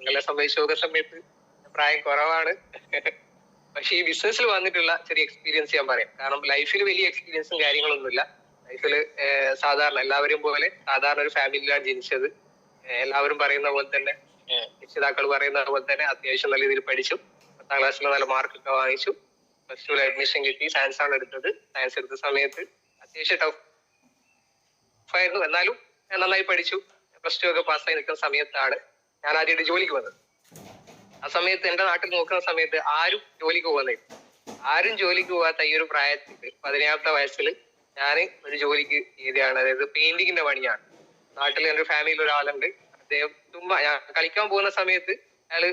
നിങ്ങളെ സംബന്ധിച്ച് നോക്കുന്ന സമയത്ത് പ്രായം കുറവാണ്. പക്ഷെ ഈ ബിസിനസ്സിൽ വന്നിട്ടുള്ള ചെറിയ എക്സ്പീരിയൻസ് ഞാൻ പറയാം. കാരണം ലൈഫിൽ വലിയ എക്സ്പീരിയൻസും കാര്യങ്ങളൊന്നുമില്ല. ലൈഫിൽ സാധാരണ എല്ലാവരും പോലെ സാധാരണ ഒരു ഫാമിലിയിലാണ് ജനിച്ചത്. എല്ലാവരും പറയുന്ന പോലെ തന്നെ, രക്ഷിതാക്കൾ പറയുന്ന പോലെ തന്നെ അത്യാവശ്യം നല്ല രീതിയിൽ പഠിച്ചു. 10ാം ക്ലാസ്സിൽ നല്ല മാർക്കൊക്കെ വാങ്ങിച്ചു. +2 അഡ്മിഷൻ കിട്ടി. സയൻസ് ആണ് എടുത്തത്. സയൻസ് എടുത്ത സമയത്ത് അത്യാവശ്യം ടഫായിരുന്നു. എന്നാലും ഞാൻ നന്നായി പഠിച്ചു. +2 ഒക്കെ പാസ്സായി നിൽക്കുന്ന സമയത്താണ് ഞാൻ ആദ്യമായിട്ട് ജോലിക്ക് വന്നത്. ആ സമയത്ത് എന്റെ നാട്ടിൽ നോക്കുന്ന സമയത്ത് ആരും ജോലിക്ക് പോകുന്നില്ല. ആരും ജോലിക്ക് പോകാത്ത ഈ ഒരു പ്രായത്തിൽ 17ാമത്തെ വയസ്സിൽ ഞാൻ ഒരു ജോലിക്ക് ചെയ്തതാണ്. അതായത് പെയിന്റിങ്ങിന്റെ പണിയാണ്. നാട്ടിൽ എൻ്റെ ഫാമിലിയിൽ ഒരാളുണ്ട്. അദ്ദേഹം ചുമ്മാ ഞാൻ കളിക്കാൻ പോകുന്ന സമയത്ത് അയാള്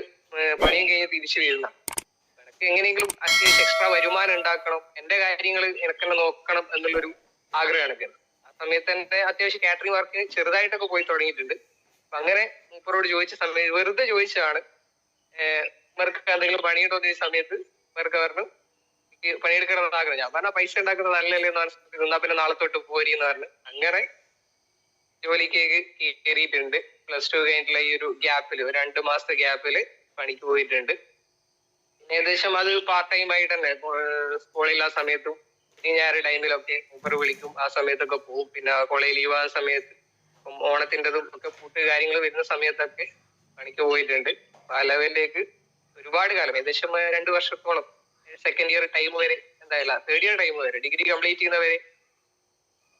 പണിയും കഴിഞ്ഞ് തിരിച്ചു വരുന്ന എനിക്ക് എങ്ങനെയെങ്കിലും അത്യാവശ്യം എക്സ്ട്രാ വരുമാനം ഉണ്ടാക്കണം, എന്റെ കാര്യങ്ങൾ എനക്കെന്നെ നോക്കണം എന്നുള്ളൊരു ആഗ്രഹമാണ് എനിക്ക്. ആ സമയത്ത് എന്റെ അത്യാവശ്യം കാറ്ററിംഗ് വർക്ക് ചെറുതായിട്ടൊക്കെ പോയി തുടങ്ങിയിട്ടുണ്ട്. അപ്പൊ അങ്ങനെ മൂപ്പരോട് ചോദിച്ച സമയത്ത് വെറുതെ ചോദിച്ചതാണ്, ഇവർക്ക് എന്തെങ്കിലും പണിയുണ്ടോ ഈ സമയത്ത്. ഇവർക്ക് പറഞ്ഞു എനിക്ക് പണിയെടുക്കണമെന്ന് ആഗ്രഹം. ഞാൻ പറഞ്ഞ പൈസ ഉണ്ടാക്കുന്നത് നല്ലല്ലേ എന്ന് പറഞ്ഞിട്ട് നിന്നാ പിന്നെ നാളെ തൊട്ട് പോരി എന്ന് പറഞ്ഞു അങ്ങനെ ജോലിക്ക് കയറിയിട്ടുണ്ട്. +2 കഴിഞ്ഞിട്ടുള്ള ഈ ഒരു ഗ്യാപ്പിൽ, ഒരു 2 മാസത്തെ ഗ്യാപ്പിൽ പണിക്ക് പോയിട്ടുണ്ട്. ഏകദേശം അത് പാർട്ട് ടൈം ആയിട്ട് തന്നെ സ്കൂളിൽ ആ സമയത്തും ഞാൻ ടൈമിലൊക്കെ മൂപ്പർ വിളിക്കും. ആ സമയത്തൊക്കെ പോകും. പിന്നെ കോളേജ് ലീവ് ആകുന്ന സമയത്ത്, ഓണത്തിൻ്റെതും ഒക്കെ ഫുഡ് കാര്യങ്ങൾ വരുന്ന സമയത്തൊക്കെ പണിക്ക് പോയിട്ടുണ്ട്. ആ ലെവലിലേക്ക് ഒരുപാട് കാലം, ഏകദേശം 2 വർഷത്തോളം, സെക്കൻഡ് ഇയർ ടൈം വരെ, എന്തായാലും 3rd ഇയർ ടൈം വരെ, ഡിഗ്രി കംപ്ലീറ്റ് ചെയ്യുന്നവരെ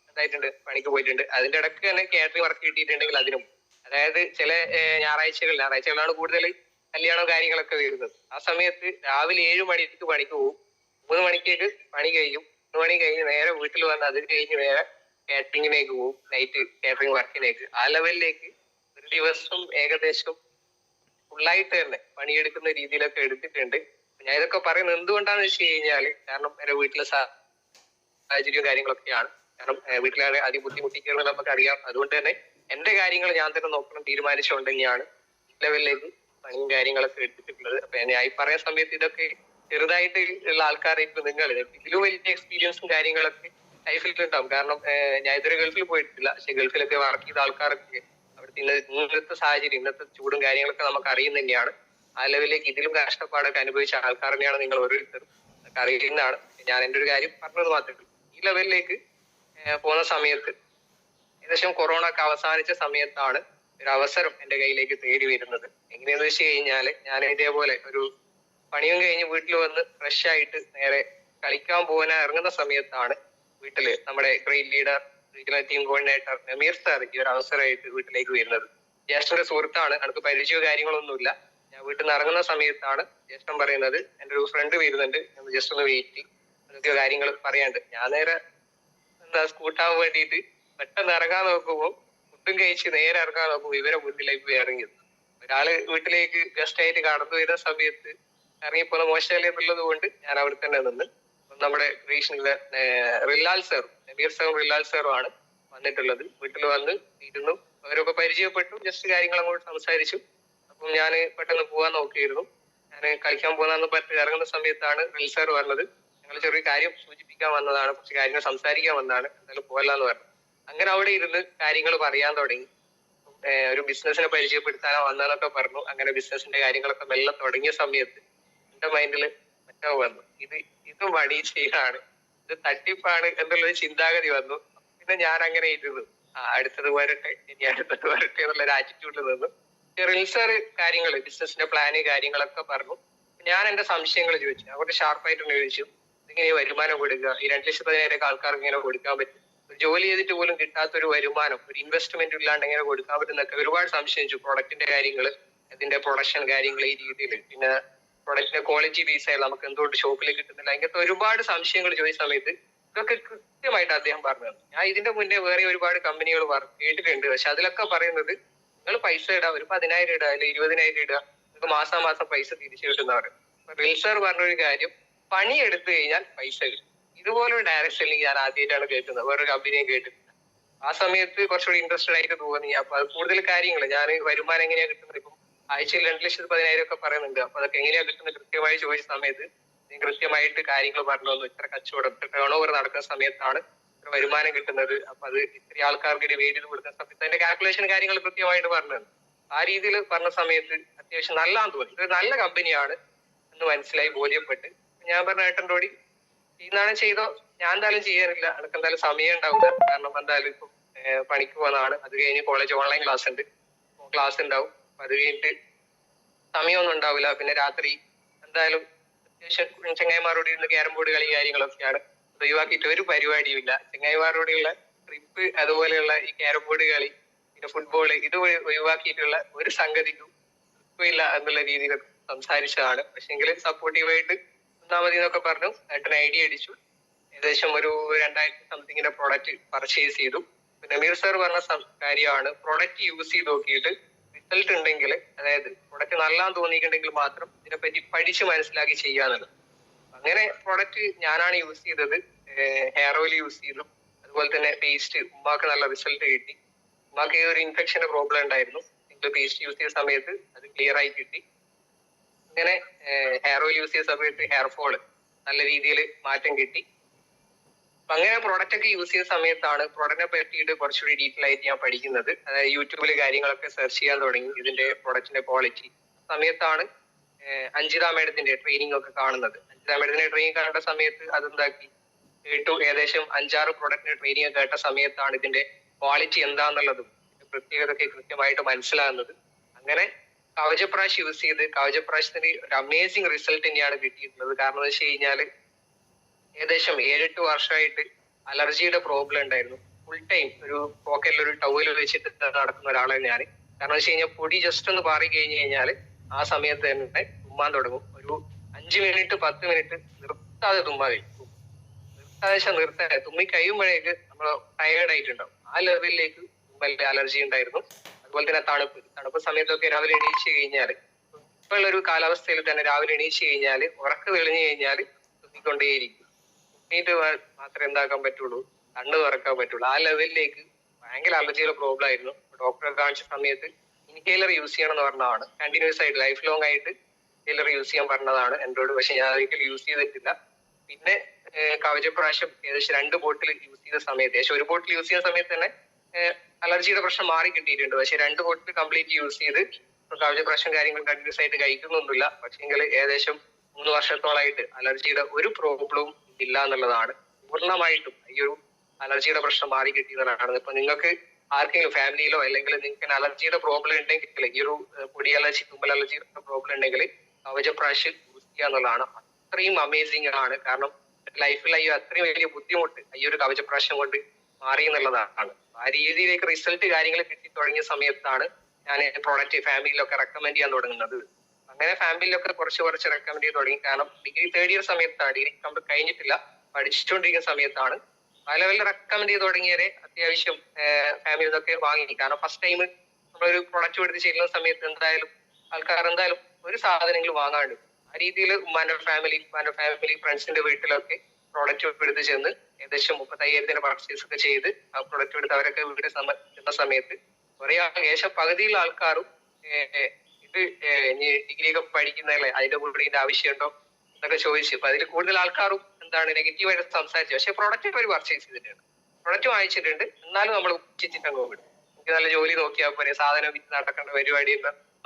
എന്തായിട്ടുണ്ട് പണിക്ക് പോയിട്ടുണ്ട്. അതിന്റെ ഇടയ്ക്ക് തന്നെ കാറ്ററിംഗ് വർക്ക് കിട്ടിയിട്ടുണ്ടെങ്കിൽ അതിനും, അതായത് ചില ഞായറാഴ്ചകളാണ് കൂടുതൽ കല്യാണവും കാര്യങ്ങളൊക്കെ വരുന്നത്. ആ സമയത്ത് രാവിലെ 7 മണിക്ക് പണിക്ക് പോകും. 3 മണിക്കേക്ക് പണി കഴിയും. 3 മണി കഴിഞ്ഞ് നേരെ വീട്ടിൽ വന്ന് അത് കഴിഞ്ഞ് നേരെ കാറ്ററിങ്ങിലേക്ക് പോകും, നൈറ്റ് കാറ്ററിംഗ് വർക്കിലേക്ക്. ആ ലെവലിലേക്ക് ഒരു ദിവസം ഏകദേശം ഫുള്ളായിട്ട് തന്നെ പണിയെടുക്കുന്ന രീതിയിലൊക്കെ എടുത്തിട്ടുണ്ട്. ഞാൻ ഇതൊക്കെ പറയുന്നത് എന്തുകൊണ്ടാന്ന് വെച്ച് കഴിഞ്ഞാല്, കാരണം എന്റെ വീട്ടിലെ സാഹചര്യവും കാര്യങ്ങളൊക്കെയാണ്. കാരണം വീട്ടിലെ അതി ബുദ്ധിമുട്ടിക്കുന്നത് നമുക്കറിയാം. അതുകൊണ്ട് തന്നെ എന്റെ കാര്യങ്ങൾ ഞാൻ തന്നെ നോക്കണം തീരുമാനിച്ചുകൊണ്ട് തന്നെയാണ് ഈ ലെവലിലേക്ക് പണിയും കാര്യങ്ങളൊക്കെ എടുത്തിട്ടുള്ളത്. അപ്പൊ ഞാൻ ഈ പറയുന്ന സമയത്ത് ഇതൊക്കെ ചെറുതായിട്ട് ഉള്ള ആൾക്കാരായിട്ട് നിങ്ങൾ ഇതിലും വലിയ എക്സ്പീരിയൻസും കാര്യങ്ങളൊക്കെ ലൈഫിൽ ഉണ്ടാവും. കാരണം ഞാൻ ഇതുവരെ ഗൾഫിൽ പോയിട്ടില്ല. പക്ഷെ ഗൾഫിലൊക്കെ വർക്ക് ചെയ്ത ആൾക്കാരൊക്കെ അവിടുത്തെ ഇന്നത്തെ സാഹചര്യം, ഇന്നത്തെ ചൂടും കാര്യങ്ങളൊക്കെ നമുക്ക് അറിയുന്ന തന്നെയാണ്. ആ ലെവലിലേക്ക് ഇതിലും കഷ്ടപ്പാടൊക്കെ അനുഭവിച്ച ആൾക്കാർ തന്നെയാണ് നിങ്ങൾ ഓരോരുത്തരും. അതൊക്കെ അറിയുന്നതാണ്. ഞാൻ എൻ്റെ ഒരു കാര്യം പറഞ്ഞത് മാത്രമേ ഉള്ളൂ. ഈ ലെവലിലേക്ക് പോകുന്ന സമയത്ത് ഏകദേശം കൊറോണ ഒക്കെ അവസാനിച്ച സമയത്താണ് ഒരു അവസരം എന്റെ കയ്യിലേക്ക് തേടി വരുന്നത്. എങ്ങനെയാന്ന് വെച്ച് കഴിഞ്ഞാല്, ഞാൻ ഇതേപോലെ ഒരു പണിയും കഴിഞ്ഞ് വീട്ടിൽ വന്ന് ഫ്രഷ് ആയിട്ട് നേരെ കളിക്കാൻ പോകാൻ ഇറങ്ങുന്ന സമയത്താണ് വീട്ടില് നമ്മുടെ great leader, regional team coordinator Nameer sir ഈ ഒരു അവസരമായിട്ട് വീട്ടിലേക്ക് വരുന്നത്. ജ്യേഷ്ഠന്റെ സുഹൃത്താണ്, എനിക്ക് പരിചയമോ കാര്യങ്ങളൊന്നുമില്ല. ഞാൻ വീട്ടിൽ നിന്ന് ഇറങ്ങുന്ന സമയത്താണ് ജ്യേഷ്ഠൻ പറയുന്നത്, എൻ്റെ ഒരു ഫ്രണ്ട് വരുന്നുണ്ട്, ജസ്റ്റ് ഒന്ന് വെയിറ്റ്, അതൊക്കെ കാര്യങ്ങൾ പറയാണ്ട്. ഞാൻ നേരെ സ്കൂട്ടാൻ വേണ്ടിയിട്ട് പെട്ടെന്ന് ഇറങ്ങാൻ നോക്കുമ്പോൾ, ഫുഡും കഴിച്ച് നേരെ ഇറങ്ങാൻ നോക്കുമ്പോൾ ഇവരെ മുന്നിലേക്ക് ഇറങ്ങിയത്. ഒരാള് വീട്ടിലേക്ക് ഗസ്റ്റ് ആയിട്ട് കടന്നു വരുന്ന സമയത്ത് ഇറങ്ങിപ്പോലെ മോശമല്ലേ എന്നുള്ളത് കൊണ്ട് ഞാൻ അവിടെ തന്നെ നിന്ന്. നമ്മുടെ റിലാൽ സാറും നബീർ സാറും റിലാൽ സാറും ആണ് വന്നിട്ടുള്ളത്. വീട്ടിൽ വന്ന് ഇരുന്നു, അവരൊക്കെ പരിചയപ്പെട്ടു, ജസ്റ്റ് കാര്യങ്ങൾ അങ്ങോട്ട് സംസാരിച്ചു. അപ്പം ഞാൻ പെട്ടെന്ന് പോകാൻ നോക്കിയിരുന്നു. ഞാൻ കളിക്കാൻ പോകുന്ന പറഞ്ഞ് ഇറങ്ങുന്ന സമയത്താണ് റിൽ സാർ പറഞ്ഞത്, ഞങ്ങൾ ചെറിയ കാര്യം സൂചിപ്പിക്കാൻ വന്നതാണ്, കുറച്ച് കാര്യങ്ങൾ സംസാരിക്കാൻ വന്നതാണ്, എന്തായാലും പോകലാന്ന് പറഞ്ഞു. അങ്ങനെ അവിടെ ഇരുന്ന് കാര്യങ്ങൾ പറയാൻ തുടങ്ങി. ഒരു ബിസിനസിനെ പരിചയപ്പെടുത്താനോ വന്നതൊക്കെ പറഞ്ഞു. അങ്ങനെ ബിസിനസിന്റെ കാര്യങ്ങളൊക്കെ മെല്ലെ തുടങ്ങിയ സമയത്ത് എന്റെ മൈൻഡിൽ മറ്റോ വന്നു, ഇത് മണി ചെയ്യാണ്, ഇത് തട്ടിപ്പാണ് എന്നുള്ളൊരു ചിന്താഗതി വന്നു. പിന്നെ ഞാൻ അങ്ങനെ ഇരുന്നു, അടുത്തത് വരട്ടെ, ഇനി അടുത്തത് വരട്ടെ എന്നുള്ളൊരു ആറ്റിറ്റ്യൂഡിൽ നിന്നു. റിൽ സാർ കാര്യങ്ങൾ, ബിസിനസിന്റെ പ്ലാന് കാര്യങ്ങളൊക്കെ പറഞ്ഞു. ഞാൻ എന്റെ സംശയങ്ങൾ ചോദിച്ചു, അവിടെ ഷാർപ്പായിട്ട് ചോദിച്ചു, ഇങ്ങനെ വരുമാനം കൊടുക്കുക, ഈ 2,10,000 ആൾക്കാർക്ക് ഇങ്ങനെ കൊടുക്കാൻ പറ്റും, ജോലി ചെയ്തിട്ട് പോലും കിട്ടാത്തൊരു വരുമാനം, ഒരു ഇൻവെസ്റ്റ്മെന്റ് ഇല്ലാണ്ട് എങ്ങനെ കൊടുക്കാൻ പറ്റുന്നൊക്കെ ഒരുപാട് സംശയിച്ചു. പ്രൊഡക്റ്റിന്റെ കാര്യങ്ങൾ, അതിന്റെ പ്രൊഡക്ഷൻ കാര്യങ്ങൾ, ഈ രീതിയിൽ, പിന്നെ പ്രൊഡക്റ്റിന്റെ ക്വാളിറ്റി ബേസായാലും നമുക്ക് എന്തുകൊണ്ട് ഷോപ്പിൽ കിട്ടുന്നില്ല, അങ്ങനത്തെ ഒരുപാട് സംശയങ്ങൾ ചോദിച്ച സമയത്ത് ഇതൊക്കെ കൃത്യമായിട്ട് അദ്ദേഹം പറഞ്ഞു. ഞാൻ ഇതിന്റെ മുന്നേ വേറെ ഒരുപാട് കമ്പനികൾ കേട്ടിട്ടുണ്ട്. പക്ഷെ അതിലൊക്കെ പറയുന്നത്, നിങ്ങൾ പൈസ ഇടുക, ഒരു 10,000 ഇടുക, അല്ലെങ്കിൽ 20,000 ഇടുക, നിങ്ങൾക്ക് മാസം പൈസ തിരിച്ചു കിട്ടുന്നവർ. റിൽ സാർ പറഞ്ഞൊരു കാര്യം, പണി എടുത്തു കഴിഞ്ഞാൽ പൈസ കിട്ടും. ഇതുപോലൊരു ഡയറക്ട് സെല്ലിംഗ് ഞാൻ ആദ്യമായിട്ടാണ് കേൾക്കുന്നത്, വേറൊരു കമ്പനിയും കേട്ടിട്ടില്ല. ആ സമയത്ത് കുറച്ചുകൂടി ഇൻട്രസ്റ്റഡ് ആയിട്ട് തോന്നി. അപ്പൊ അത് കൂടുതൽ കാര്യങ്ങൾ, ഞാൻ വരുമാനം എങ്ങനെയാ കിട്ടുന്നത്, ഇപ്പം ആഴ്ചയിൽ 2,10,000 ഒക്കെ പറയുന്നുണ്ട്. അപ്പൊ അതൊക്കെ എങ്ങനെയാ കിട്ടുന്നത് കൃത്യമായി ചോദിച്ച സമയത്ത് കൃത്യമായിട്ട് കാര്യങ്ങൾ പറഞ്ഞു തന്നു. ഇത്ര കച്ചവടം, ഇത്ര ടേൺ ഓവർ നടക്കുന്ന സമയത്താണ് ഇത്ര വരുമാനം കിട്ടുന്നത്. അപ്പൊ അത് ഇത്ര ആൾക്കാർക്ക് ഡിവൈഡ് ചെയ്ത് കൊടുക്കുന്ന സമയത്ത് അതിന്റെ കാൽക്കുലേഷൻ കാര്യങ്ങൾ കൃത്യമായിട്ട് പറഞ്ഞു തന്നു. ആ രീതിയിൽ പറഞ്ഞ സമയത്ത് അത്യാവശ്യം നല്ലതാന്ന് തോന്നി. ഇത് നല്ല കമ്പനിയാണ് എന്ന് മനസ്സിലായി, ബോധ്യപ്പെട്ട് ഞാൻ പറഞ്ഞ ഏട്ടൻ്റോടി ചെയ്യുന്നതാണ് ചെയ്തോ, ഞാൻ എന്തായാലും ചെയ്യാറില്ല, എനിക്ക് എന്തായാലും സമയം ഉണ്ടാവില്ല, കാരണം എന്തായാലും ഇപ്പം പണിക്ക് പോകുന്നതാണ്. അത് കഴിഞ്ഞ് കോളേജ് ഓൺലൈൻ ക്ലാസ് ഉണ്ടാവും. അത് കഴിഞ്ഞിട്ട് സമയമൊന്നും ഉണ്ടാവില്ല. പിന്നെ രാത്രി എന്തായാലും അത്യാവശ്യം ചങ്ങായിമാരോട് ഇരുന്ന് ക്യാരം ബോർഡ് കളി കാര്യങ്ങളൊക്കെയാണ്. ഒഴിവാക്കിയിട്ട് ഒരു പരിപാടിയും ഇല്ല. ചങ്ങായിമാരോടുള്ള ട്രിപ്പ്, അതുപോലെയുള്ള ഈ ക്യാരം ബോർഡ് കളി, പിന്നെ ഫുട്ബോള്, ഇത് ഒഴിവാക്കിയിട്ടുള്ള ഒരു സംഗതിക്കും ഇല്ല എന്നുള്ള രീതിയിൽ സംസാരിച്ചതാണ്. പക്ഷെങ്കിൽ സപ്പോർട്ടീവായിട്ട് ഒന്നാമതി എന്നൊക്കെ പറഞ്ഞു ഏട്ടൻ ഐഡിയ അടിച്ചു. ഏകദേശം ഒരു 2000 സംതിങ്ങിന്റെ പ്രോഡക്റ്റ് പർച്ചേസ് ചെയ്തു. പിന്നെ നമീർ സാർ പറഞ്ഞ കാര്യമാണ്, പ്രോഡക്റ്റ് യൂസ് ചെയ്ത് നോക്കിയിട്ട് റിസൾട്ട് ഉണ്ടെങ്കിൽ, അതായത് പ്രോഡക്റ്റ് നല്ലതാന്ന് തോന്നിയിട്ടുണ്ടെങ്കിൽ മാത്രം ഇതിനെപ്പറ്റി പഠിച്ച് മനസ്സിലാക്കി ചെയ്യാന്നുള്ളത്. അങ്ങനെ പ്രോഡക്റ്റ് ഞാനാണ് യൂസ് ചെയ്തത്. ഹെയർ ഓയിൽ യൂസ് ചെയ്തു, അതുപോലെ തന്നെ പേസ്റ്റ്. ഉമ്മാക്ക് നല്ല റിസൾട്ട് കിട്ടി. ഉമ്മാക്ക് ഒരു ഇൻഫെക്ഷന്റെ പ്രോബ്ലം ഉണ്ടായിരുന്നു. പേസ്റ്റ് യൂസ് ചെയ്ത സമയത്ത് അത് ക്ലിയർ ആയി കിട്ടി. ഇങ്ങനെ ഹെയർ ഓയിൽ യൂസ് ചെയ്ത സമയത്ത് ഹെയർ ഫോള് നല്ല രീതിയിൽ മാറ്റം കിട്ടി. അപ്പൊ അങ്ങനെ പ്രോഡക്റ്റ് ഒക്കെ യൂസ് ചെയ്ത സമയത്താണ് പ്രോഡക്റ്റിനെ പറ്റിയിട്ട് കുറച്ചുകൂടി ഡീറ്റെയിൽ ആയിട്ട് ഞാൻ പഠിക്കുന്നത്. അതായത് യൂട്യൂബിൽ കാര്യങ്ങളൊക്കെ സെർച്ച് ചെയ്യാൻ തുടങ്ങി, ഇതിന്റെ പ്രോഡക്റ്റിന്റെ ക്വാളിറ്റി. സമയത്താണ് അഞ്ജിത മേഡത്തിന്റെ ട്രെയിനിങ് ഒക്കെ കാണുന്നത്. അഞ്ജിത മേഡത്തിന്റെ ട്രെയിനിങ് കണ്ട സമയത്ത് അതെന്താക്കി കേട്ടു. ഏകദേശം 5-6 പ്രോഡക്റ്റിന്റെ ട്രെയിനിങ് കേട്ട സമയത്താണ് ഇതിന്റെ ക്വാളിറ്റി എന്താന്നുള്ളതും പ്രത്യേകതയൊക്കെ കൃത്യമായിട്ട് മനസ്സിലാകുന്നത്. അങ്ങനെ കവചപ്രാശ് യൂസ് ചെയ്ത് കവചപ്രാശത്തിന് ഒരു അമേസിങ് റിസൾട്ട് തന്നെയാണ് കിട്ടിയിട്ടുള്ളത്. കാരണം എന്ന് വെച്ച് കഴിഞ്ഞാൽ ഏകദേശം 7-8 വർഷമായിട്ട് അലർജിയുടെ പ്രോബ്ലം ഉണ്ടായിരുന്നു. ഫുൾ ടൈം ഒരു പോക്കറ്റിൽ ഒരു ടവൽ വെച്ചിട്ട് നടക്കുന്ന ഒരാളാണ് ഞാൻ. കാരണം വെച്ച് കഴിഞ്ഞാൽ പൊടി ജസ്റ്റ് ഒന്ന് പാറി കഴിഞ്ഞു കഴിഞ്ഞാൽ ആ സമയത്ത് തന്നെ തുമ്മാൻ തുടങ്ങും. ഒരു 5 മിനിറ്റ് 10 മിനിറ്റ് നിർത്താതെ തുമ്മാൻ കഴിയും. നിർത്താതെ തുമ്മി കഴിയുമ്പോഴേക്ക് നമ്മൾ ടയേർഡ് ആയിട്ടുണ്ടാവും. ആ ലെവലിലേക്ക് തുമ്മലിന്റെ അലർജി ഉണ്ടായിരുന്നു. അതുപോലെ തന്നെ തണുപ്പ് സമയത്തൊക്കെ രാവിലെ എണീച്ച് കഴിഞ്ഞാൽ, ഇപ്പോഴുള്ളൊരു കാലാവസ്ഥയിൽ തന്നെ രാവിലെ എണീച്ച് കഴിഞ്ഞാൽ ഉറക്കം തെളിഞ്ഞു കഴിഞ്ഞാൽ തുമ്മിക്കൊണ്ടേയിരിക്കും. തുമ്മിയിട്ട് മാത്രമേ എന്താക്കാൻ പറ്റുള്ളൂ, കണ്ണ് തുറക്കാൻ പറ്റുള്ളൂ. ആ ലെവലിലേക്ക് ഭയങ്കര അലർജിയുടെ പ്രോബ്ലം ആയിരുന്നു. ഡോക്ടറെ കാണിച്ച സമയത്ത് ഇൻഹേലർ യൂസ് ചെയ്യണം എന്ന് പറഞ്ഞതാണ്. കണ്ടിന്യൂസ് ആയിട്ട് ലൈഫ് ലോങ് ആയിട്ട് ഇൻഹേലർ യൂസ് ചെയ്യാൻ പറഞ്ഞതാണ് എന്നോട്. പക്ഷെ ഞാൻ ഒരിക്കലും യൂസ് ചെയ്തിട്ടില്ല. പിന്നെ കവചപ്രാശം ഏകദേശം 2 ബോട്ടിൽ യൂസ് ചെയ്ത സമയത്ത്, ഏകദേശം 1 ബോട്ടിൽ യൂസ് ചെയ്ത സമയത്ത് തന്നെ അലർജിയുടെ പ്രശ്നം മാറി കിട്ടിയിട്ടുണ്ട്. പക്ഷെ 2 ബോട്ടിൽ കംപ്ലീറ്റ് യൂസ് ചെയ്ത് കവചപ്രാശം കാര്യങ്ങൾ കണ്ടിന്യൂസ് ആയിട്ട് കഴിക്കുന്നൊന്നുമില്ല. പക്ഷെങ്കിൽ ഏകദേശം 3 വർഷത്തോളമായിട്ട് അലർജിയുടെ ഒരു പ്രോബ്ലവും ഇല്ല എന്നുള്ളതാണ്. പൂർണ്ണമായിട്ടും ഈ ഒരു അലർജിയുടെ പ്രശ്നം മാറി കിട്ടിയതാണ്. ഇപ്പൊ നിങ്ങൾക്ക് ആർക്കെങ്കിലും ഫാമിലിയിലോ അല്ലെങ്കിൽ നിങ്ങൾക്ക് അലർജിയുടെ പ്രോബ്ലം ഉണ്ടെങ്കിൽ, ഈ ഒരു പൊടി അലർജി, തുമ്മൽ അലർജിയുടെ പ്രോബ്ലം ഉണ്ടെങ്കിൽ കവചപ്രാശ് യൂസ് ചെയ്യുക എന്നുള്ളതാണ്. അത്രയും അമേസിംഗ് ആണ്. കാരണം ലൈഫിൽ ഈ അത്രയും വലിയ ബുദ്ധിമുട്ട് ഈ ഒരു കവചപ്രാശം കൊണ്ട് മാറി എന്നുള്ളതാണ്. ആ രീതിയിലേക്ക് റിസൾട്ട് കാര്യങ്ങൾ കിട്ടി തുടങ്ങിയ സമയത്താണ് ഞാൻ പ്രോഡക്റ്റ് ഫാമിലിയിലൊക്കെ റെക്കമെൻഡ് ചെയ്യാൻ തുടങ്ങുന്നത്. അങ്ങനെ ഫാമിലിയിലൊക്കെ കുറച്ച് റെക്കമെൻഡ് ചെയ്ത് തുടങ്ങി. കാരണം ഡിഗ്രി 3rd ഇയർ സമയത്താണ്, ഡിഗ്രി കംപ്ലീറ്റ് കഴിഞ്ഞിട്ടില്ല, പഠിച്ചുകൊണ്ടിരിക്കുന്ന സമയത്താണ് പല റെക്കമെൻഡ് ചെയ്ത് തുടങ്ങിയവരെ അത്യാവശ്യം ഫാമിലി ഇതൊക്കെ വാങ്ങി. കാരണം ഫസ്റ്റ് ടൈം നമ്മളൊരു പ്രൊഡക്റ്റ് എടുത്ത് ചെയ്യുന്ന സമയത്ത് എന്തായാലും ആൾക്കാർ എന്തായാലും ഒരു സാധനങ്ങൾ വാങ്ങാണ്ട്. ആ രീതിയിൽ ഉമ്മാന്റെ ഫാമിലി ഫ്രണ്ട്സിന്റെ വീട്ടിലൊക്കെ പ്രോഡക്റ്റ് എടുത്ത് ചെന്ന് ഏകദേശം 35,000 പർച്ചേസ് ഒക്കെ ചെയ്ത് ആ പ്രൊഡക്റ്റ് എടുത്ത് അവരൊക്കെ വീട് ചെന്ന സമയത്ത് കുറെ ഏകദേശം പകുതിയുള്ള ആൾക്കാരും ഇത് ഇനി ഡിഗ്രി ഒക്കെ പഠിക്കുന്നതല്ലേ, അതിന്റെ കൂടെ ഇതിന്റെ ആവശ്യമുണ്ടോ എന്നൊക്കെ ചോദിച്ചു. അപ്പൊ അതിൽ കൂടുതൽ ആൾക്കാരും എന്താണ് നെഗറ്റീവായിട്ട് സംസാരിച്ചു. പക്ഷെ പ്രൊഡക്റ്റ് അവർ പർച്ചേസ് ചെയ്തിട്ടുണ്ട്, പ്രൊഡക്റ്റ് വാങ്ങിച്ചിട്ടുണ്ട്. എന്നാലും നമ്മൾ ഉച്ചിച്ചിട്ട് അങ്ങ് വിടും. എനിക്ക് നല്ല ജോലി നോക്കിയാൽ പോരെ, സാധനം വിറ്റ് നടക്കേണ്ട പരിപാടി